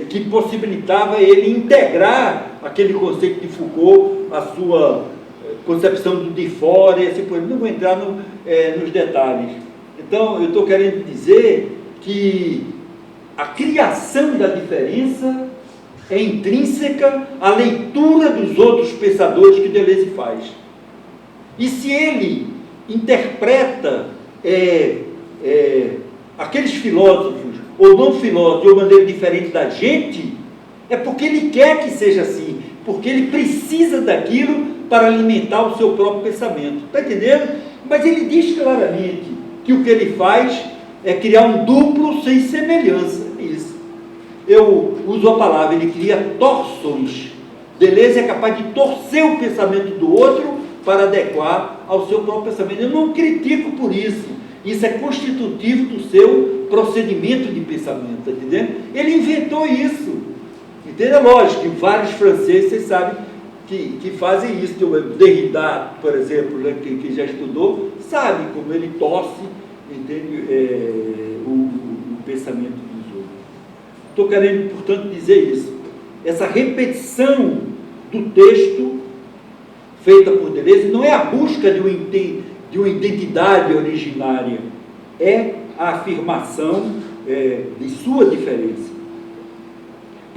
que possibilitava ele integrar aquele conceito de Foucault, a sua concepção do de fora, e assim por exemplo. Não vou entrar nos detalhes. Então, eu estou querendo dizer que a criação da diferença é intrínseca à leitura dos outros pensadores que Deleuze faz. E se ele interpreta aqueles filósofos, ou não filósofos, de uma maneira diferente da gente, é porque ele quer que seja assim, porque ele precisa daquilo para alimentar o seu próprio pensamento. Está entendendo? Mas ele diz claramente que o que ele faz é criar um duplo sem semelhança. Isso. Eu uso a palavra, ele cria torções. Deleuze é capaz de torcer o pensamento do outro para adequar ao seu próprio pensamento. Eu não critico por isso. Isso é constitutivo do seu procedimento de pensamento, está entendendo? Ele inventou isso. Entende? Lógico que vários franceses, vocês sabem, que fazem isso. Derrida, por exemplo, né, que já estudou, sabe como ele torce, entende, o pensamento dos outros. Estou querendo, portanto, dizer isso. Essa repetição do texto feita por Deleuze não é a busca de uma identidade originária, é a afirmação de sua diferença.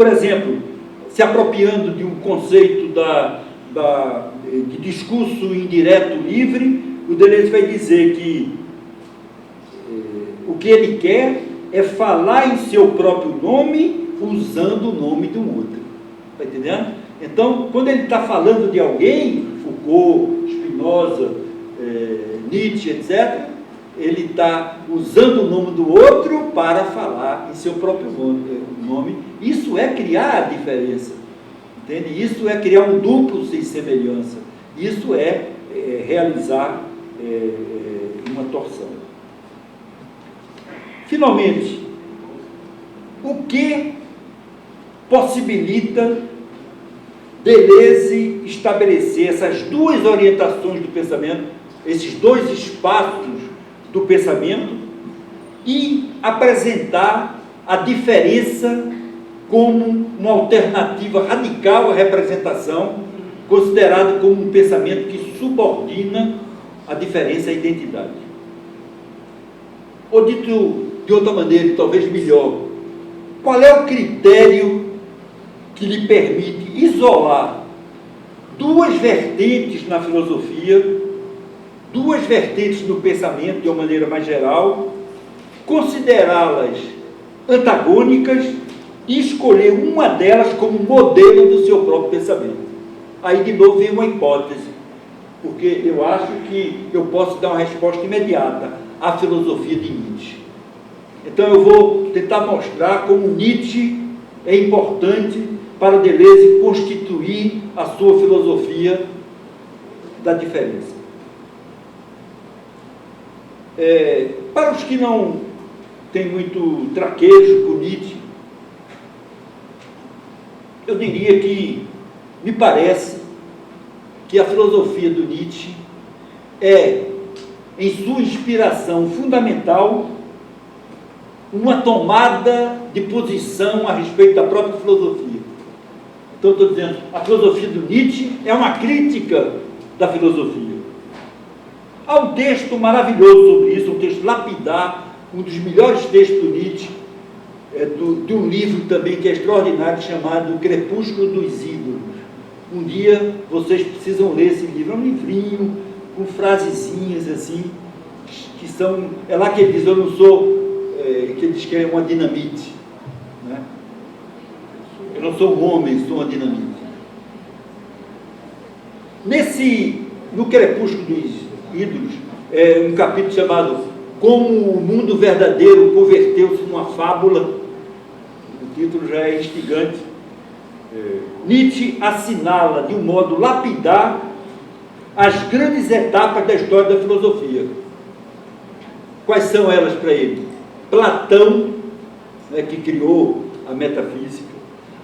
Por exemplo, se apropriando de um conceito de discurso indireto livre, o Deleuze vai dizer que o que ele quer é falar em seu próprio nome, usando o nome de um outro. Está entendendo? Então, quando ele está falando de alguém, Foucault, Spinoza, Nietzsche, etc., ele está usando o nome do outro para falar em seu próprio nome. Isso é criar a diferença. Entende? Isso é criar um duplo sem semelhança. Isso é realizar uma torção. Finalmente, o que possibilita Deleuze estabelecer essas duas orientações do pensamento, esses dois espaços do pensamento, e apresentar a diferença como uma alternativa radical à representação, considerado como um pensamento que subordina a diferença à identidade. Ou dito de outra maneira, e talvez melhor, qual é o critério que lhe permite isolar duas vertentes na filosofia, duas vertentes no pensamento de uma maneira mais geral, considerá-las antagônicas e escolher uma delas como modelo do seu próprio pensamento? Aí de novo vem uma hipótese, porque eu acho que eu posso dar uma resposta imediata à filosofia de Nietzsche. Então eu vou tentar mostrar como Nietzsche é importante para Deleuze constituir a sua filosofia da diferença. Para os que não têm muito traquejo com Nietzsche, eu diria que me parece que a filosofia do Nietzsche é, em sua inspiração fundamental, uma tomada de posição a respeito da própria filosofia. Então, estou dizendo, a filosofia do Nietzsche é uma crítica da filosofia. Há um texto maravilhoso sobre isso, um texto lapidar, um dos melhores textos do Nietzsche, de um livro também que é extraordinário, chamado O Crepúsculo dos Ídolos. Um dia vocês precisam ler esse livro, é um livrinho com frasezinhas assim, que são, é lá que ele diz, eu não sou, que ele diz que é uma dinamite, né? Eu não sou um homem, sou uma dinamite. No Crepúsculo dos Ídolos, um capítulo chamado Como o Mundo Verdadeiro Converteu-se numa Fábula. O título já é instigante. Nietzsche assinala de um modo lapidar as grandes etapas da história da filosofia. Quais são elas para ele? Platão, que criou a metafísica,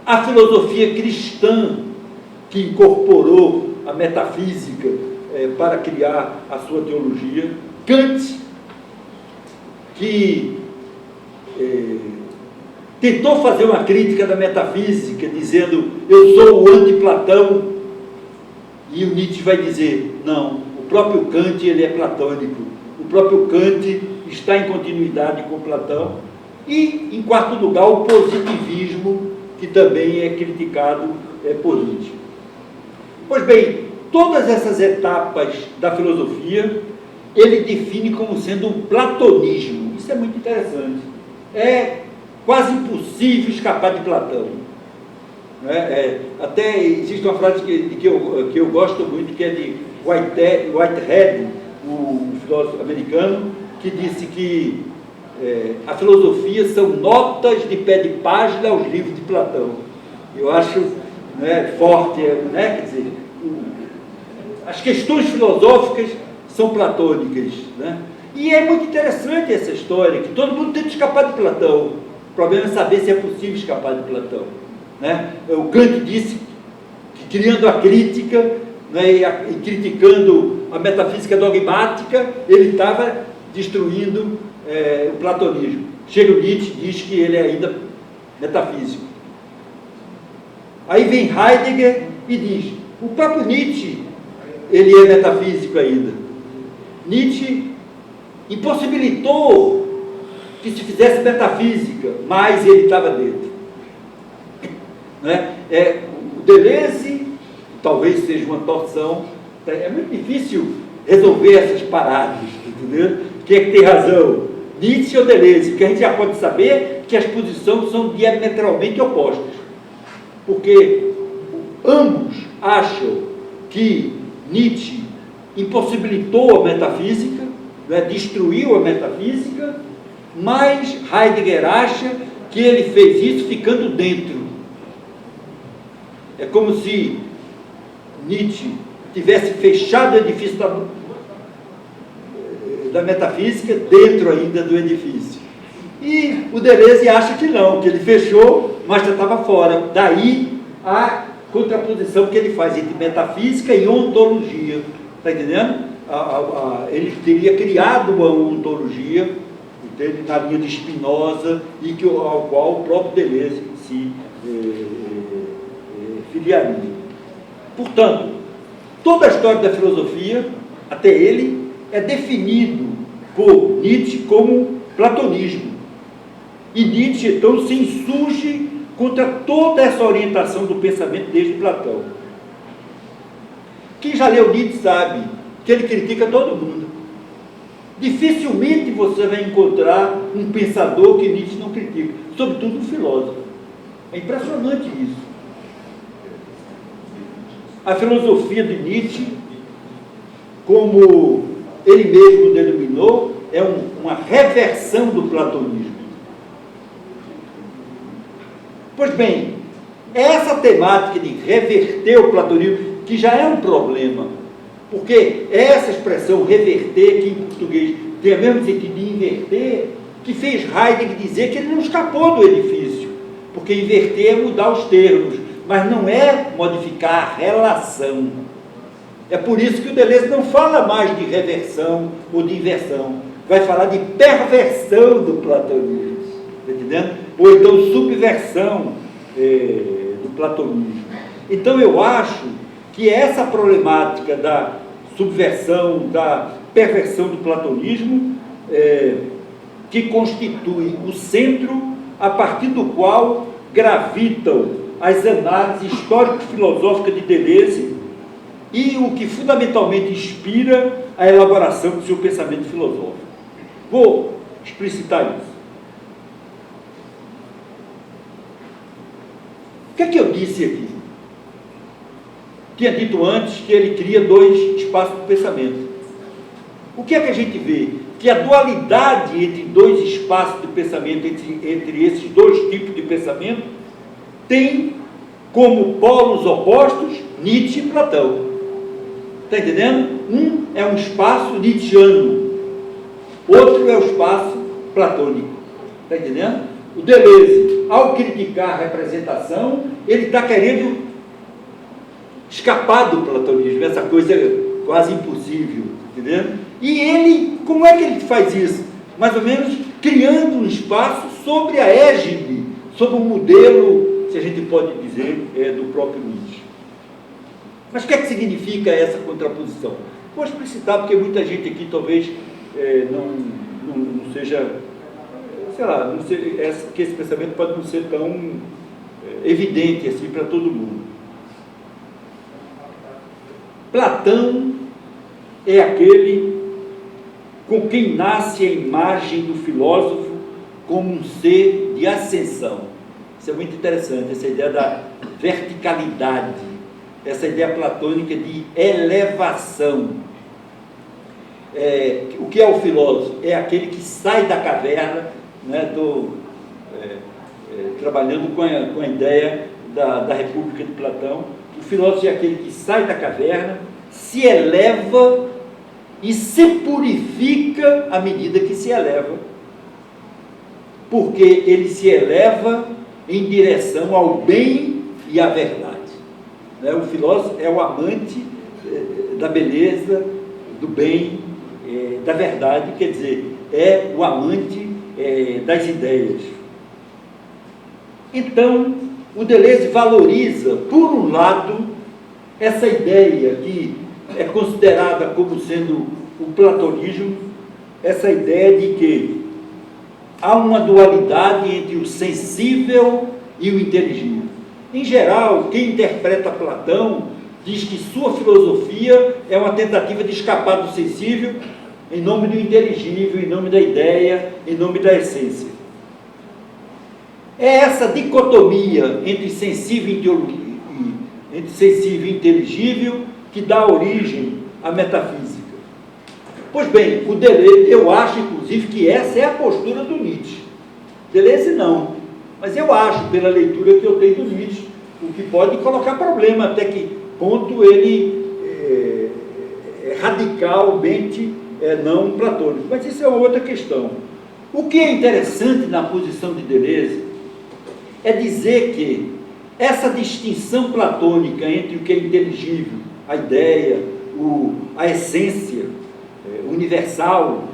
a filosofia cristã, que incorporou a metafísica para criar a sua teologia, Kant, que tentou fazer uma crítica da metafísica, dizendo, eu sou o anti-Platão, e o Nietzsche vai dizer, não, o próprio Kant ele é platônico, o próprio Kant está em continuidade com Platão, e, em quarto lugar, o positivismo, que também é criticado por Nietzsche. Pois bem, todas essas etapas da filosofia, ele define como sendo um platonismo. Isso é muito interessante. É quase impossível escapar de Platão. Até existe uma frase que eu gosto muito, que é de Whitehead, o filósofo americano, que disse que a filosofia são notas de pé de página aos livros de Platão. Eu acho forte, quer dizer, as questões filosóficas são platônicas, né? E é muito interessante essa história, que todo mundo tenta escapar de Platão. O problema é saber se é possível escapar de Platão, né? O Kant disse que, criando a crítica, e criticando a metafísica dogmática, ele estava destruindo o platonismo. Chega o Nietzsche e diz que ele é ainda metafísico. Aí vem Heidegger e diz, o próprio Nietzsche, ele é metafísico ainda. Nietzsche impossibilitou que se fizesse metafísica, mas ele estava dentro. né? O Deleuze talvez seja uma torção, é muito difícil resolver essas paradas, entendeu? Quem é que tem razão? Nietzsche ou Deleuze? Porque a gente já pode saber que as posições são diametralmente opostas, porque ambos acham que Nietzsche impossibilitou a metafísica, né, destruiu a metafísica, mas Heidegger acha que ele fez isso ficando dentro. É como se Nietzsche tivesse fechado o edifício da metafísica dentro ainda do edifício. E o Deleuze acha que não, que ele fechou, mas já estava fora. Daí a contraposição que ele faz entre metafísica e ontologia. Está entendendo? Ele teria criado uma ontologia, entende? Na linha de Spinoza, e ao qual o próprio Deleuze se filiaria. Portanto, toda a história da filosofia, até ele, é definido por Nietzsche como platonismo. E Nietzsche, então, se insurge contra toda essa orientação do pensamento desde Platão. Quem já leu Nietzsche sabe que ele critica todo mundo. Dificilmente você vai encontrar um pensador que Nietzsche não critica, sobretudo um filósofo. É impressionante isso. A filosofia de Nietzsche, como ele mesmo denominou, é uma reversão do platonismo. Pois bem, essa temática de reverter o platonismo, que já é um problema, porque essa expressão reverter, que em português tem o mesmo sentido de inverter, que fez Heidegger dizer que ele não escapou do edifício, porque inverter é mudar os termos, mas não é modificar a relação. É por isso que o Deleuze não fala mais de reversão ou de inversão, vai falar de perversão do platonismo, está entendendo? Ou então subversão do platonismo. Então eu acho que essa problemática da subversão, da perversão do platonismo, que constitui o centro a partir do qual gravitam as análises histórico-filosóficas de Deleuze e o que fundamentalmente inspira a elaboração do seu pensamento filosófico. Vou explicitar isso. O que é que eu disse aqui? Tinha dito antes que ele cria dois espaços de pensamento. O que é que a gente vê? Que a dualidade entre dois espaços de pensamento, entre esses dois tipos de pensamento, tem como polos opostos Nietzsche e Platão. Está entendendo? Um é um espaço nietzschiano, outro é o espaço platônico. Está entendendo? O Deleuze, ao criticar a representação, ele está querendo escapar do platonismo, essa coisa quase impossível, entendeu? E ele, como é que ele faz isso? Mais ou menos criando um espaço sobre a égide, sobre o modelo, se a gente pode dizer, do próprio Nietzsche. Mas o que é que significa essa contraposição? Vou explicitar, porque muita gente aqui talvez não seja, sei lá, não sei, que esse pensamento pode não ser tão evidente assim para todo mundo. Platão é aquele com quem nasce a imagem do filósofo como um ser de ascensão. Isso é muito interessante, essa ideia da verticalidade, essa ideia platônica de elevação. O que é o filósofo? É aquele que sai da caverna, né, trabalhando com a ideia da República de Platão. O filósofo é aquele que sai da caverna, se eleva e se purifica à medida que se eleva, porque ele se eleva em direção ao bem e à verdade. O filósofo é o amante da beleza, do bem, da verdade, quer dizer, é o amante das ideias. Então, o Deleuze valoriza, por um lado, essa ideia que é considerada como sendo o platonismo, essa ideia de que há uma dualidade entre o sensível e o inteligível. Em geral, quem interpreta Platão diz que sua filosofia é uma tentativa de escapar do sensível em nome do inteligível, em nome da ideia, em nome da essência. É essa dicotomia entre sensível e inteligível que dá origem à metafísica. Pois bem, o Deleuze, eu acho, inclusive, que essa é a postura do Nietzsche. Deleuze não, mas eu acho, pela leitura que eu tenho do Nietzsche, o que pode colocar problema, até que ponto ele é radicalmente não platônico. Mas isso é uma outra questão. O que é interessante na posição de Deleuze é dizer que essa distinção platônica entre o que é inteligível, a ideia, a essência universal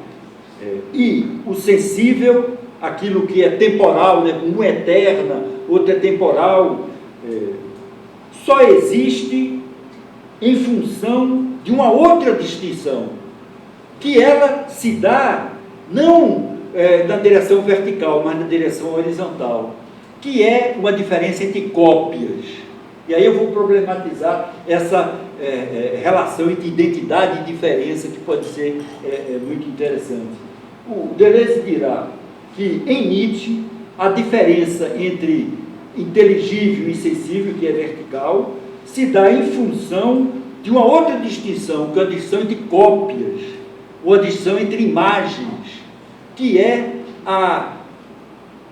e o sensível, aquilo que é temporal, né? Um é eterna, outro é temporal, só existe em função de uma outra distinção, que ela se dá não na direção vertical, mas na direção horizontal, que é uma diferença entre cópias. E aí eu vou problematizar essa relação entre identidade e diferença, que pode ser muito interessante. O Deleuze dirá que, em Nietzsche, a diferença entre inteligível e sensível, que é vertical, se dá em função de uma outra distinção, que é a distinção entre cópias, ou a distinção entre imagens, que é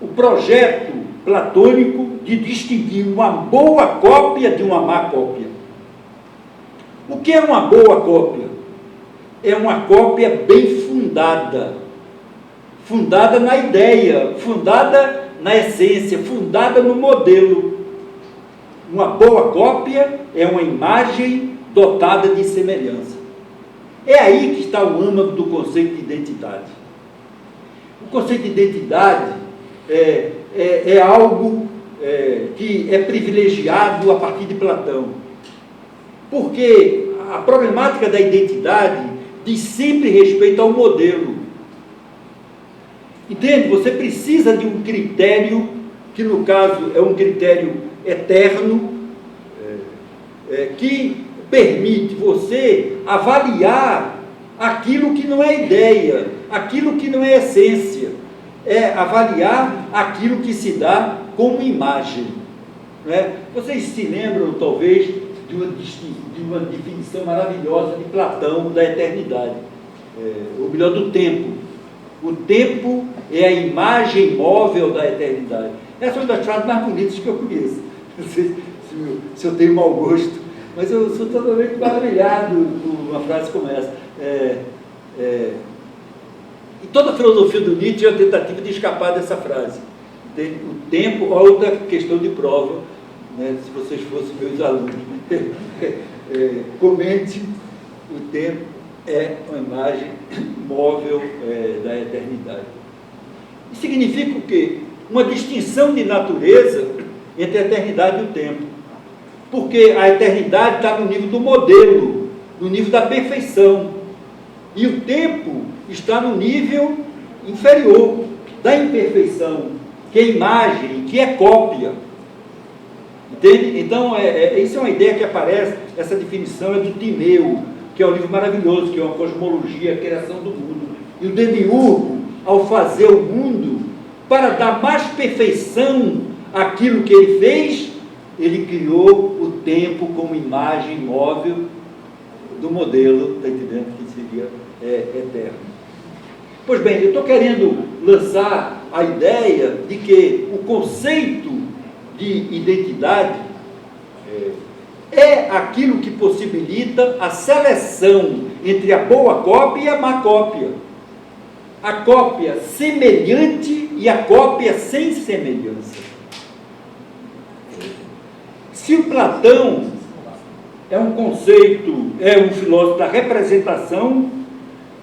o projeto platônico de distinguir uma boa cópia de uma má cópia. O que é uma boa cópia? É uma cópia bem fundada, fundada na ideia, fundada na essência, fundada no modelo. Uma boa cópia é uma imagem dotada de semelhança. É aí que está o âmago do conceito de identidade. O conceito de identidade é algo que é privilegiado a partir de Platão. Porque a problemática da identidade diz sempre respeito ao modelo. Entende? Você precisa de um critério, que no caso é um critério eterno, que permite você avaliar aquilo que não é ideia, aquilo que não é essência, avaliar aquilo que se dá como imagem. Né? Vocês se lembram, talvez, de uma definição maravilhosa de Platão da eternidade, ou melhor, do tempo. O tempo é a imagem móvel da eternidade. Essa é uma das frases mais bonitas que eu conheço. Não sei se eu tenho mau gosto, mas eu sou totalmente maravilhado com uma frase como essa. E toda a filosofia do Nietzsche é uma tentativa de escapar dessa frase. O tempo, outra questão de prova, né, se vocês fossem meus alunos. Comente, o tempo é uma imagem móvel da eternidade. Isso significa o quê? Uma distinção de natureza entre a eternidade e o tempo. Porque a eternidade está no nível do modelo, no nível da perfeição. E o tempo está no nível inferior da imperfeição, que é imagem, que é cópia. Entende? Então, isso é uma ideia que aparece, essa definição é do Timeu, que é um livro maravilhoso, que é uma cosmologia, a criação do mundo. E o Demiurgo, ao fazer o mundo, para dar mais perfeição àquilo que ele fez, ele criou o tempo como imagem móvel do modelo, está entendendo, que seria eterno. Pois bem, eu estou querendo lançar a ideia de que o conceito de identidade é aquilo que possibilita a seleção entre a boa cópia e a má cópia. A cópia semelhante e a cópia sem semelhança. Se o Platão é um conceito, é um filósofo da representação,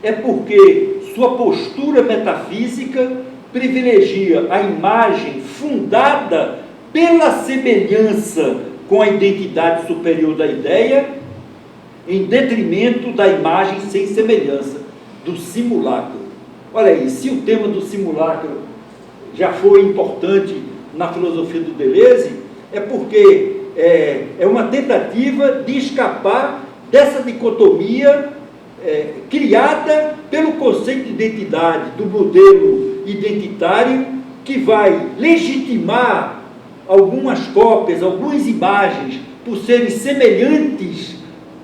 é porque sua postura metafísica privilegia a imagem fundada pela semelhança com a identidade superior da ideia, em detrimento da imagem sem semelhança, do simulacro. Olha aí, se o tema do simulacro já foi importante na filosofia do Deleuze, é porque é uma tentativa de escapar dessa dicotomia criada pelo conceito de identidade, do modelo identitário, que vai legitimar algumas cópias, algumas imagens, por serem semelhantes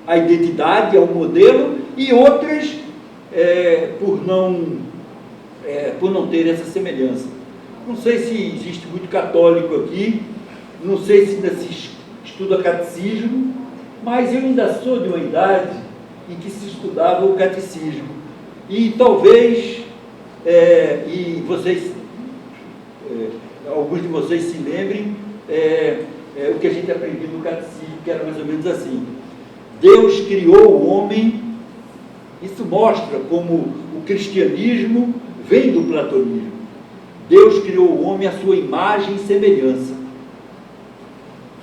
à identidade, ao modelo, e outras por não ter essa semelhança. Não sei se existe muito católico aqui, não sei se ainda se estuda catecismo, mas eu ainda sou de uma idade em que se estudava o catecismo. E talvez, e vocês, alguns de vocês se lembrem, o que a gente aprendeu no catecismo, que era mais ou menos assim: Deus criou o homem. Isso mostra como o cristianismo vem do platonismo. Deus criou o homem à sua imagem e semelhança,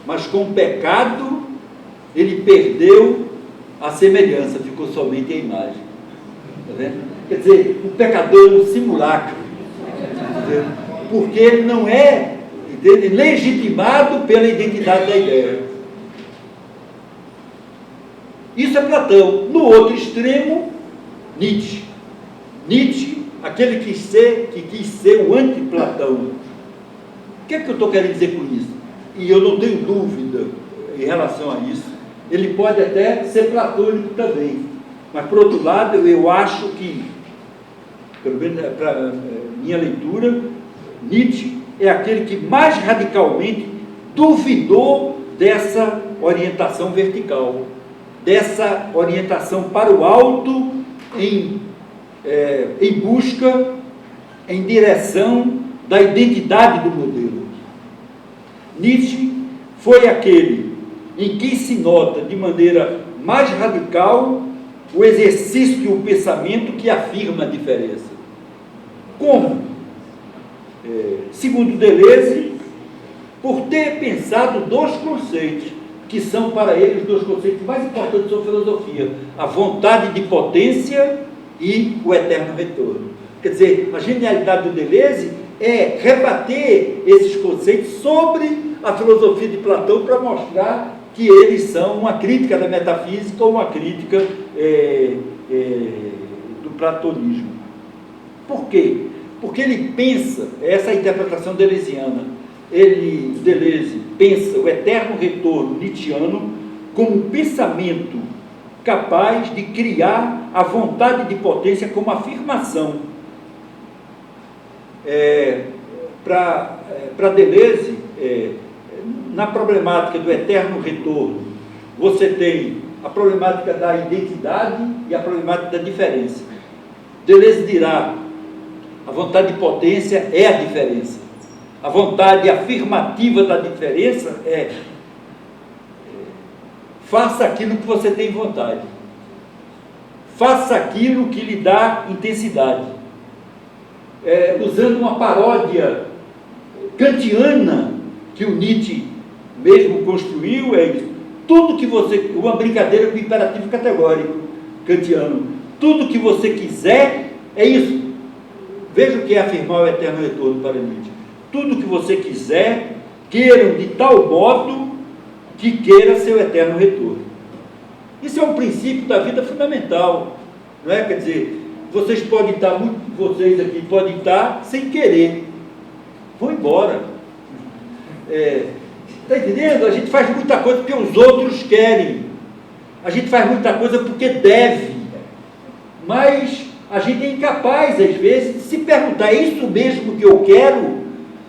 mas com o pecado ele perdeu a semelhança, ficou somente a imagem. Está vendo? Quer dizer, o pecador é um simulacro, porque ele não é legitimado pela identidade da ideia. Isso é Platão. No outro extremo, Nietzsche. Nietzsche, aquele que quis ser o anti-Platão. O que é que eu estou querendo dizer com isso? E eu não tenho dúvida em relação a isso. Ele pode até ser platônico também. Mas, por outro lado, eu acho que, pelo menos para minha leitura, Nietzsche é aquele que mais radicalmente duvidou dessa orientação vertical, dessa orientação para o alto em busca, em direção da identidade do modelo. Nietzsche foi aquele em que se nota de maneira mais radical o exercício de um pensamento que afirma a diferença. Como? Segundo Deleuze, por ter pensado dois conceitos, que são para ele os dois conceitos mais importantes da sua filosofia: a vontade de potência e o eterno retorno. Quer dizer, a genialidade do Deleuze é rebater esses conceitos sobre a filosofia de Platão, para mostrar que eles são uma crítica da metafísica ou uma crítica do platonismo. Por quê? Porque ele pensa, essa é a interpretação deleuziana, Deleuze pensa o eterno retorno nietzschiano como um pensamento capaz de criar a vontade de potência como afirmação. Para Deleuze, na problemática do eterno retorno, você tem a problemática da identidade e a problemática da diferença. Deleuze dirá: a vontade de potência é a diferença. A vontade afirmativa da diferença faça aquilo que você tem vontade. Faça aquilo que lhe dá intensidade. Usando uma paródia kantiana que o Nietzsche mesmo construiu, tudo que você, uma brincadeira com imperativo categórico kantiano, tudo que você quiser é isso. Veja o que é afirmar o eterno retorno para Nietzsche. Tudo que você quiser, queiram de tal modo que queira seu eterno retorno. Isso é um princípio da vida fundamental, não é? Quer dizer, vocês aqui podem estar sem querer, vão embora. Está entendendo? A gente faz muita coisa porque os outros querem, a gente faz muita coisa porque deve, mas a gente é incapaz, às vezes, de se perguntar: é isso mesmo que eu quero?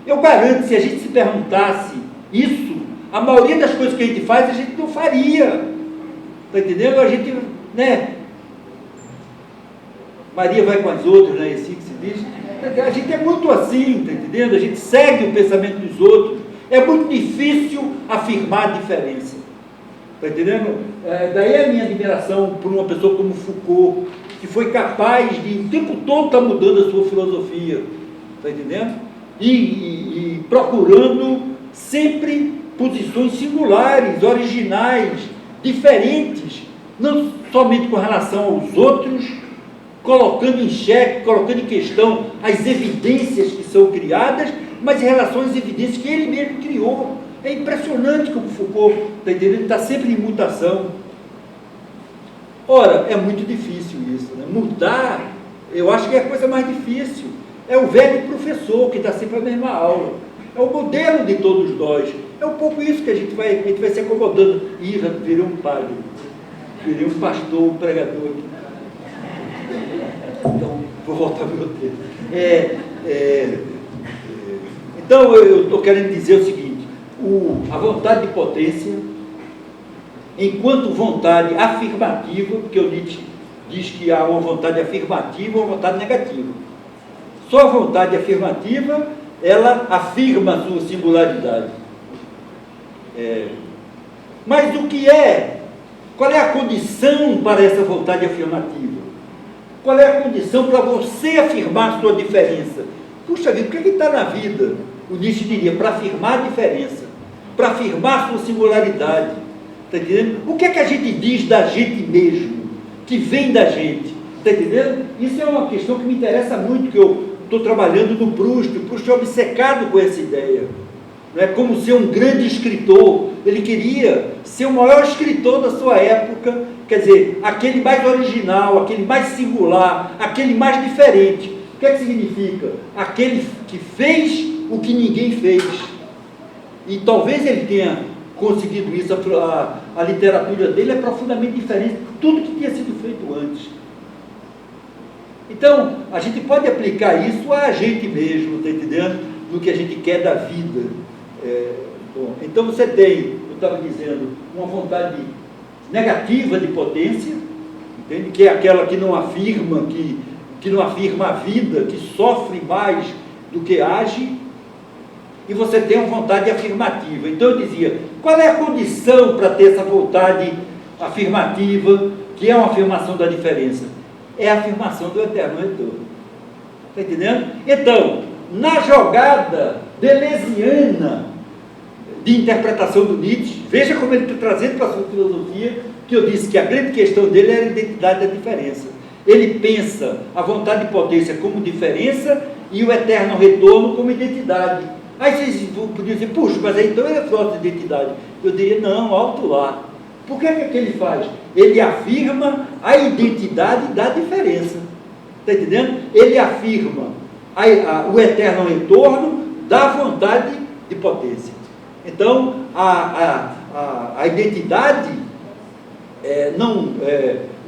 Eu garanto, se a gente se perguntasse isso, a maioria das coisas que a gente faz, a gente não faria. Está entendendo? A gente, né? Maria vai com as outras, né? Assim que se diz. A gente é muito assim, está entendendo? A gente segue o pensamento dos outros. É muito difícil afirmar a diferença. Está entendendo? Daí a minha admiração por uma pessoa como Foucault, que foi capaz de, o tempo todo, estar mudando a sua filosofia. Está entendendo? E procurando sempre posições singulares, originais, diferentes, não somente com relação aos outros, colocando em xeque, colocando em questão as evidências que são criadas, mas em relação às evidências que ele mesmo criou. É impressionante como Foucault, está entendendo? Está sempre em mutação. Ora, é muito difícil isso, né? Mudar, eu acho que é a coisa mais difícil. É o velho professor que está sempre na mesma aula. É o modelo de todos nós. É um pouco isso que a gente vai se acomodando. Ih, já virei um padre, virei um pastor, um pregador aqui. Então, vou voltar ao meu texto. Então, eu estou querendo dizer o seguinte, a vontade de potência, enquanto vontade afirmativa, porque o Nietzsche diz que há uma vontade afirmativa e uma vontade negativa. Só a vontade afirmativa, ela afirma a sua singularidade. Mas o que é? Qual é a condição para essa vontade afirmativa? Qual é a condição para você afirmar a sua diferença? Puxa vida, por que está na vida? O Nietzsche diria, para afirmar a diferença, para afirmar a sua singularidade. Está entendendo? O que é que a gente diz da gente mesmo, que vem da gente? Está entendendo? Isso é uma questão que me interessa muito, que eu estou trabalhando no Proust. O Proust é obcecado com essa ideia. Não é? Como ser um grande escritor. Ele queria ser o maior escritor da sua época, quer dizer, aquele mais original, aquele mais singular, aquele mais diferente. O que é que significa? Aquele que fez o que ninguém fez. E talvez ele tenha conseguido isso. A literatura dele é profundamente diferente de tudo que tinha sido feito antes. Então, a gente pode aplicar isso a gente mesmo, está entendendo? No que a gente quer da vida. Bom, então você tem, eu estava dizendo, uma vontade negativa de potência, entende? Que é aquela que não afirma, que não afirma a vida, que sofre mais do que age, e você tem uma vontade afirmativa. Então eu dizia, qual é a condição para ter essa vontade afirmativa, que é uma afirmação da diferença? É a afirmação do eterno retorno. Está entendendo? Então, na jogada deleuziana de interpretação do Nietzsche, veja como ele está trazendo para a sua filosofia, que eu disse que a grande questão dele era a identidade da diferença. Ele pensa a vontade de potência como diferença e o eterno retorno como identidade. Aí vocês podiam dizer, puxa, mas aí então ele é falta de identidade. Eu diria, não, alto lá. Por que é que ele faz? Ele afirma a identidade da diferença. Está entendendo? Ele afirma o eterno retorno da vontade de potência. Então, a identidade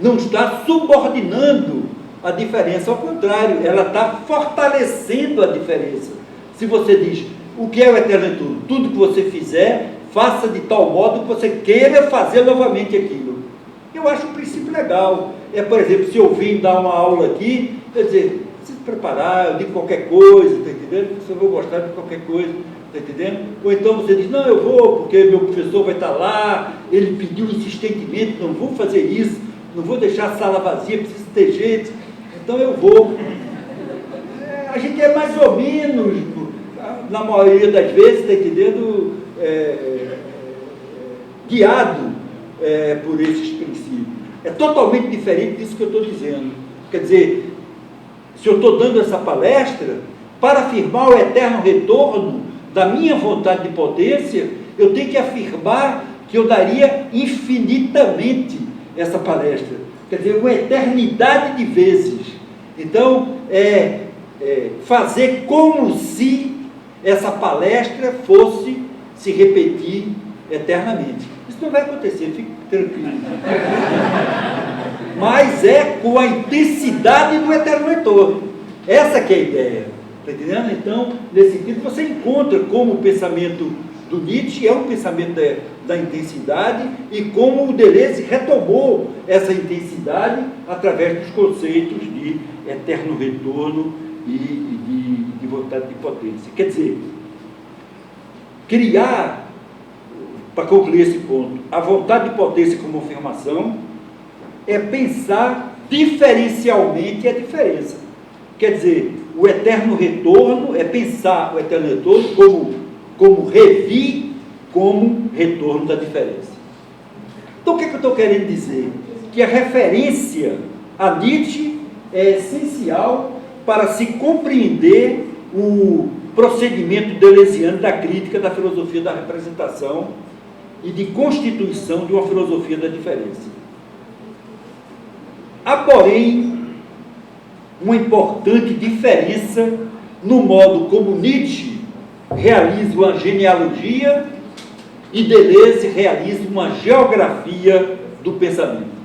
não está subordinando a diferença, ao contrário, ela está fortalecendo a diferença. Se você diz, o que é o eterno retorno? Tudo que você fizer, faça de tal modo que você queira fazer novamente aquilo. Eu acho um princípio legal. Por exemplo, se eu vim dar uma aula aqui, quer dizer, se preparar, eu digo qualquer coisa, está entendendo? Se eu vou gostar de qualquer coisa, está entendendo? Ou então você diz, não, eu vou, porque meu professor vai estar lá, ele pediu insistentemente, não vou fazer isso, não vou deixar a sala vazia, preciso ter gente, então eu vou. A gente é mais ou menos, na maioria das vezes, está entendendo, guiado por esses princípios. É totalmente diferente disso que eu estou dizendo. Quer dizer, se eu estou dando essa palestra, para afirmar o eterno retorno da minha vontade de potência, eu tenho que afirmar que eu daria infinitamente essa palestra. Quer dizer, uma eternidade de vezes. Então, fazer como se essa palestra fosse se repetir eternamente. Isso não vai acontecer, fique tranquilo. Mas é com a intensidade do eterno retorno. Essa que é a ideia. Está entendendo? Então, nesse sentido, você encontra como o pensamento do Nietzsche é um pensamento da intensidade e como o Deleuze retomou essa intensidade através dos conceitos de eterno retorno e de vontade de potência. Quer dizer, criar, para concluir esse ponto, a vontade de potência como afirmação é pensar diferencialmente a diferença. Quer dizer, o eterno retorno é pensar o eterno retorno como revir, como retorno da diferença. Então, o que eu estou querendo dizer? Que a referência a Nietzsche é essencial para se compreender procedimento deleuziano da crítica da filosofia da representação e de constituição de uma filosofia da diferença. Há, porém, uma importante diferença no modo como Nietzsche realiza uma genealogia e Deleuze realiza uma geografia do pensamento.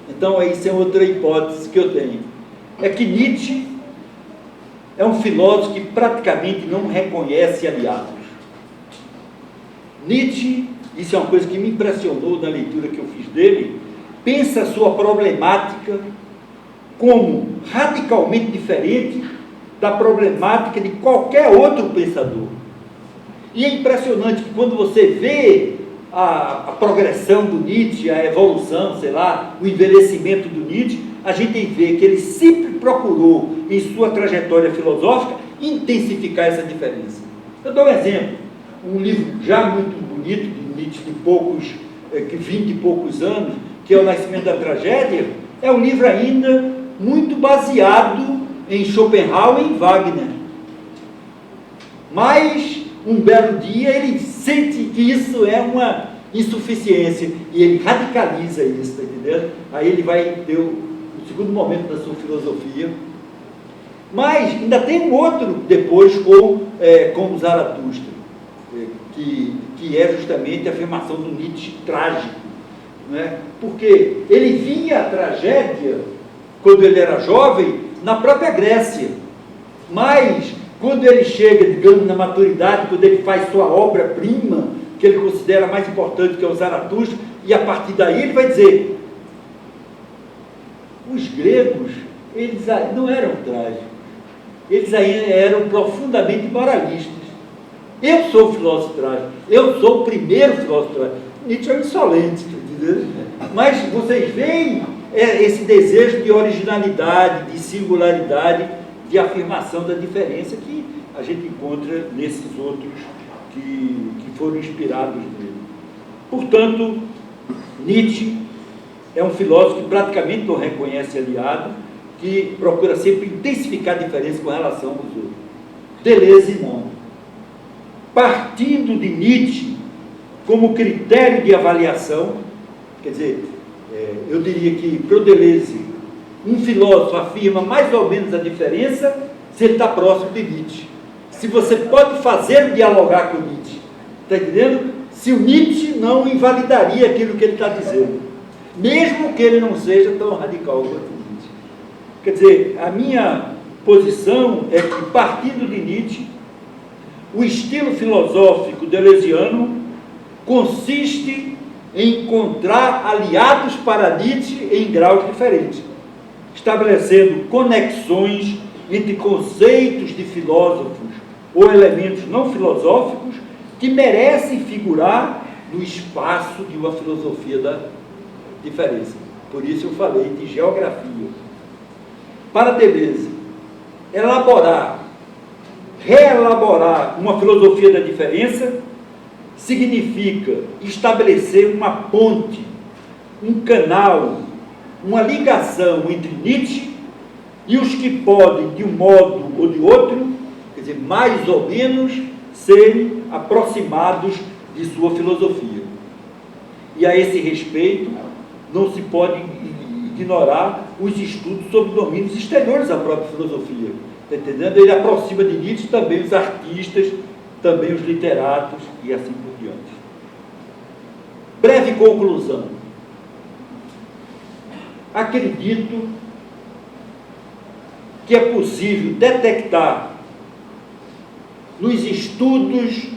Então, isso é outra hipótese que eu tenho. É que Nietzsche é um filósofo que praticamente não reconhece aliados. Nietzsche, isso é uma coisa que me impressionou na leitura que eu fiz dele, pensa a sua problemática como radicalmente diferente da problemática de qualquer outro pensador. E é impressionante que quando você vê a progressão do Nietzsche, a evolução, sei lá, o envelhecimento do Nietzsche, a gente vê que ele sempre procurou, em sua trajetória filosófica, intensificar essa diferença. Eu dou um exemplo, um livro já muito bonito, de Nietzsche, de 20 e poucos anos, que é O Nascimento da Tragédia, é um livro ainda muito baseado em Schopenhauer e em Wagner. Mas, um belo dia, ele sente que isso é uma insuficiência e ele radicaliza isso, tá entendendo? Aí ele vai ter o segundo momento da sua filosofia. Mas ainda tem um outro depois com Zaratustra, que é justamente a afirmação do Nietzsche trágico, né? Porque ele vinha a tragédia, quando ele era jovem, na própria Grécia, mas quando ele chega, digamos, na maturidade, quando ele faz sua obra-prima, que ele considera mais importante, que é o Zaratustra, e a partir daí ele vai dizer: os gregos, eles não eram trágicos, eles ainda eram profundamente moralistas. Eu sou o filósofo trágico, eu sou o primeiro filósofo trágico. Nietzsche é insolente, entendeu? Mas vocês veem esse desejo de originalidade, de singularidade, de afirmação da diferença que a gente encontra nesses outros que foram inspirados nele. Portanto, Nietzsche é um filósofo que praticamente não reconhece aliado, que procura sempre intensificar a diferença com relação aos outros. Deleuze não. Partindo de Nietzsche como critério de avaliação, quer dizer, eu diria que para o Deleuze, um filósofo afirma mais ou menos a diferença se ele está próximo de Nietzsche. Se você pode fazer dialogar com Nietzsche, está entendendo? Se o Nietzsche não invalidaria aquilo que ele está dizendo, mesmo que ele não seja tão radical quanto Nietzsche. Quer dizer, a minha posição é que, partindo de Nietzsche, o estilo filosófico deleuziano consiste em encontrar aliados para Nietzsche em graus diferentes, estabelecendo conexões entre conceitos de filósofos ou elementos não filosóficos que merecem figurar no espaço de uma filosofia da diferença. Por isso eu falei de geografia. Para Deleuze, reelaborar uma filosofia da diferença significa estabelecer uma ponte, um canal, uma ligação entre Nietzsche e os que podem, de um modo ou de outro, quer dizer, mais ou menos, serem aproximados de sua filosofia. E a esse respeito, não se pode ignorar os estudos sobre domínios exteriores à própria filosofia. Está entendendo? Ele aproxima de Nietzsche também os artistas, também os literatos e assim por diante. Breve conclusão. Acredito que é possível detectar nos estudos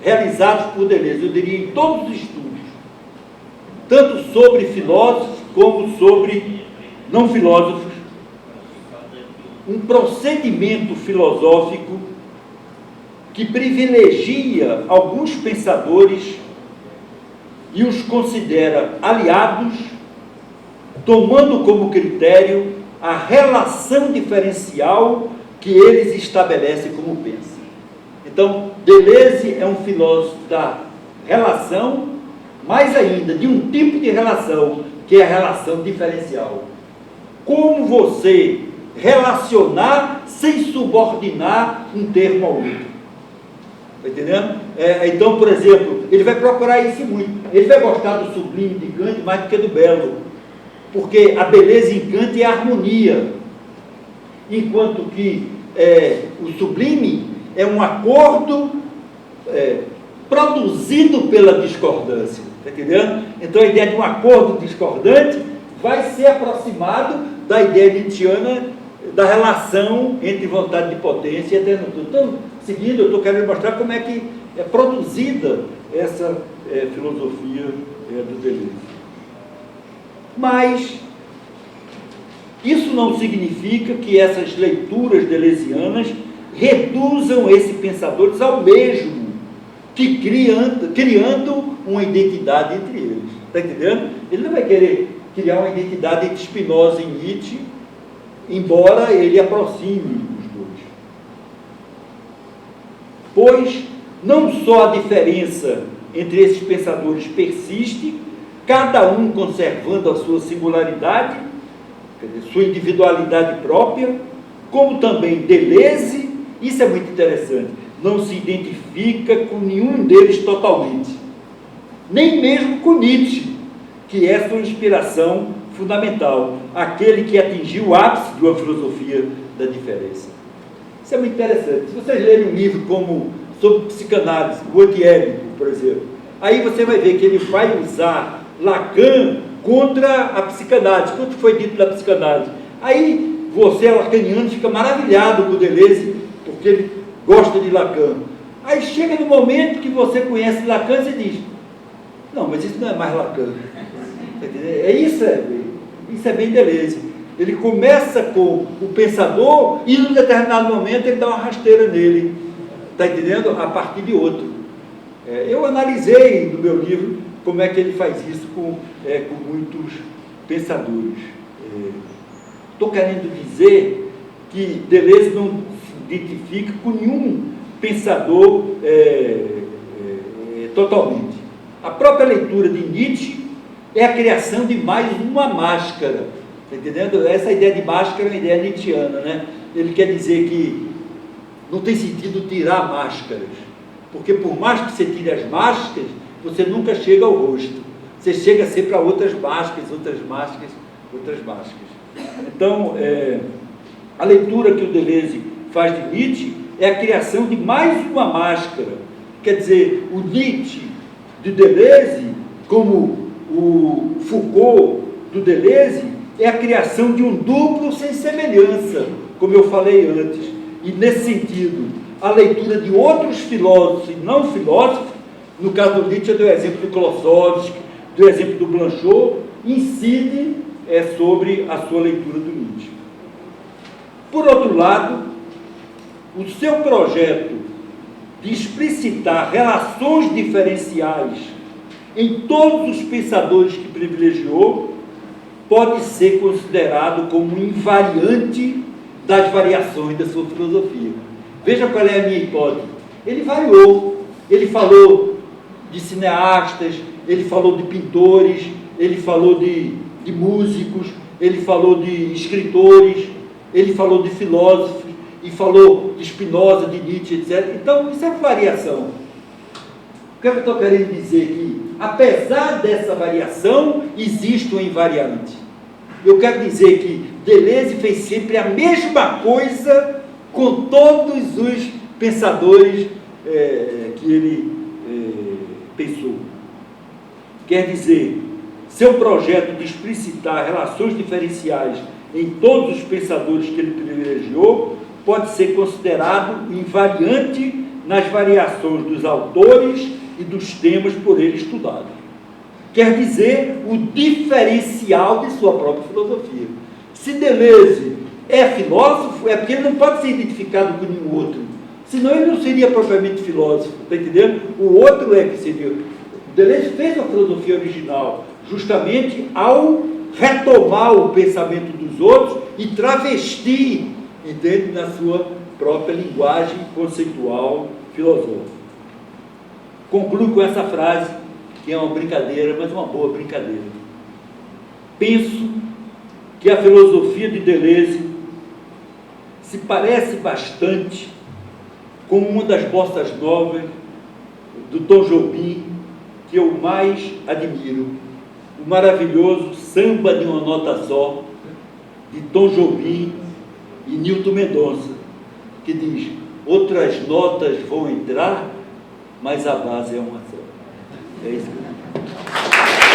realizados por Deleuze, eu diria em todos os estudos, tanto sobre filósofos como sobre não filósofos, um procedimento filosófico que privilegia alguns pensadores e os considera aliados, tomando como critério a relação diferencial que eles estabelecem como pensam. Então, Deleuze é um filósofo da relação, mais ainda, de um tipo de relação, que é a relação diferencial. Como você relacionar sem subordinar um termo ao outro. Está entendendo? Então, por exemplo, ele vai procurar isso muito. Ele vai gostar do sublime de Kant mais do que do belo, porque a beleza em Kant é a harmonia, enquanto que o sublime é um acordo produzido pela discordância. Está entendendo? Então, a ideia de um acordo discordante vai ser aproximado da ideia nietzschiana da relação entre vontade de potência e eterno tudo. Então, seguindo, eu estou querendo mostrar como é que é produzida essa filosofia do Deleuze. Mas isso não significa que essas leituras deleuzianas reduzam esses pensadores ao mesmo, que criando uma identidade entre eles. Está entendendo? Ele não vai querer criar uma identidade entre Spinoza e Nietzsche, embora ele aproxime os dois. Pois não só a diferença entre esses pensadores persiste, cada um conservando a sua singularidade, quer dizer, sua individualidade própria, como também Deleuze, isso é muito interessante, não se identifica com nenhum deles totalmente, nem mesmo com Nietzsche, que é sua inspiração fundamental, aquele que atingiu o ápice de uma filosofia da diferença. Isso é muito interessante. Se vocês lerem um livro como sobre psicanálise, o Antiédipo, por exemplo, aí você vai ver que ele vai usar Lacan contra a psicanálise, quanto foi dito da psicanálise. Aí você, lacaniano, fica maravilhado com o Deleuze, porque ele gosta de Lacan. Aí chega no momento que você conhece Lacan, você diz, não, mas isso não é mais Lacan. Isso é bem Deleuze. Ele começa com o pensador e, num determinado momento, ele dá uma rasteira nele. Está entendendo? A partir de outro. Eu analisei no meu livro como é que ele faz isso com muitos pensadores. Estou querendo dizer que Deleuze não se identifica com nenhum pensador totalmente. A própria leitura de Nietzsche é a criação de mais uma máscara. Está entendendo? Essa ideia de máscara é uma ideia nietzschiana, né? Ele quer dizer que não tem sentido tirar máscaras, porque por mais que você tire as máscaras, você nunca chega ao rosto. Você chega sempre a outras máscaras, outras máscaras, outras máscaras. Então, a leitura que o Deleuze faz de Nietzsche é a criação de mais uma máscara. Quer dizer, o Nietzsche de Deleuze, como o Foucault do Deleuze, é a criação de um duplo sem semelhança, como eu falei antes. E, nesse sentido, a leitura de outros filósofos e não filósofos, no caso do Nietzsche, eu dei o exemplo do Klossowski, do exemplo do Blanchot, incide sobre a sua leitura do Nietzsche. Por outro lado, o seu projeto de explicitar relações diferenciais em todos os pensadores que privilegiou, pode ser considerado como invariante das variações da sua filosofia. Veja qual é a minha hipótese. Ele variou, ele falou de cineastas, ele falou de pintores, ele falou de músicos, ele falou de escritores, ele falou de filósofos, e falou de Spinoza, de Nietzsche, etc. Então, isso é variação. O que eu estou querendo dizer aqui? Apesar dessa variação, existe uma invariante. Eu quero dizer que Deleuze fez sempre a mesma coisa com todos os pensadores que ele pensou. Quer dizer, seu projeto de explicitar relações diferenciais em todos os pensadores que ele privilegiou pode ser considerado invariante nas variações dos autores e dos temas por ele estudados. Quer dizer, o diferencial de sua própria filosofia. Se Deleuze é filósofo, é porque ele não pode ser identificado com nenhum outro. Senão ele não seria propriamente filósofo, está entendendo? O outro é que seria. Deleuze fez a filosofia original justamente ao retomar o pensamento dos outros e travestir, entende, na sua própria linguagem conceitual filosófica. Concluo com essa frase, que é uma brincadeira, mas uma boa brincadeira. Penso que a filosofia de Deleuze se parece bastante com uma das bossas novas do Tom Jobim, que eu mais admiro, o maravilhoso Samba de uma Nota Só, de Tom Jobim e Nilton Mendonça, que diz: outras notas vão entrar, mas a base é uma só. É isso que eu digo.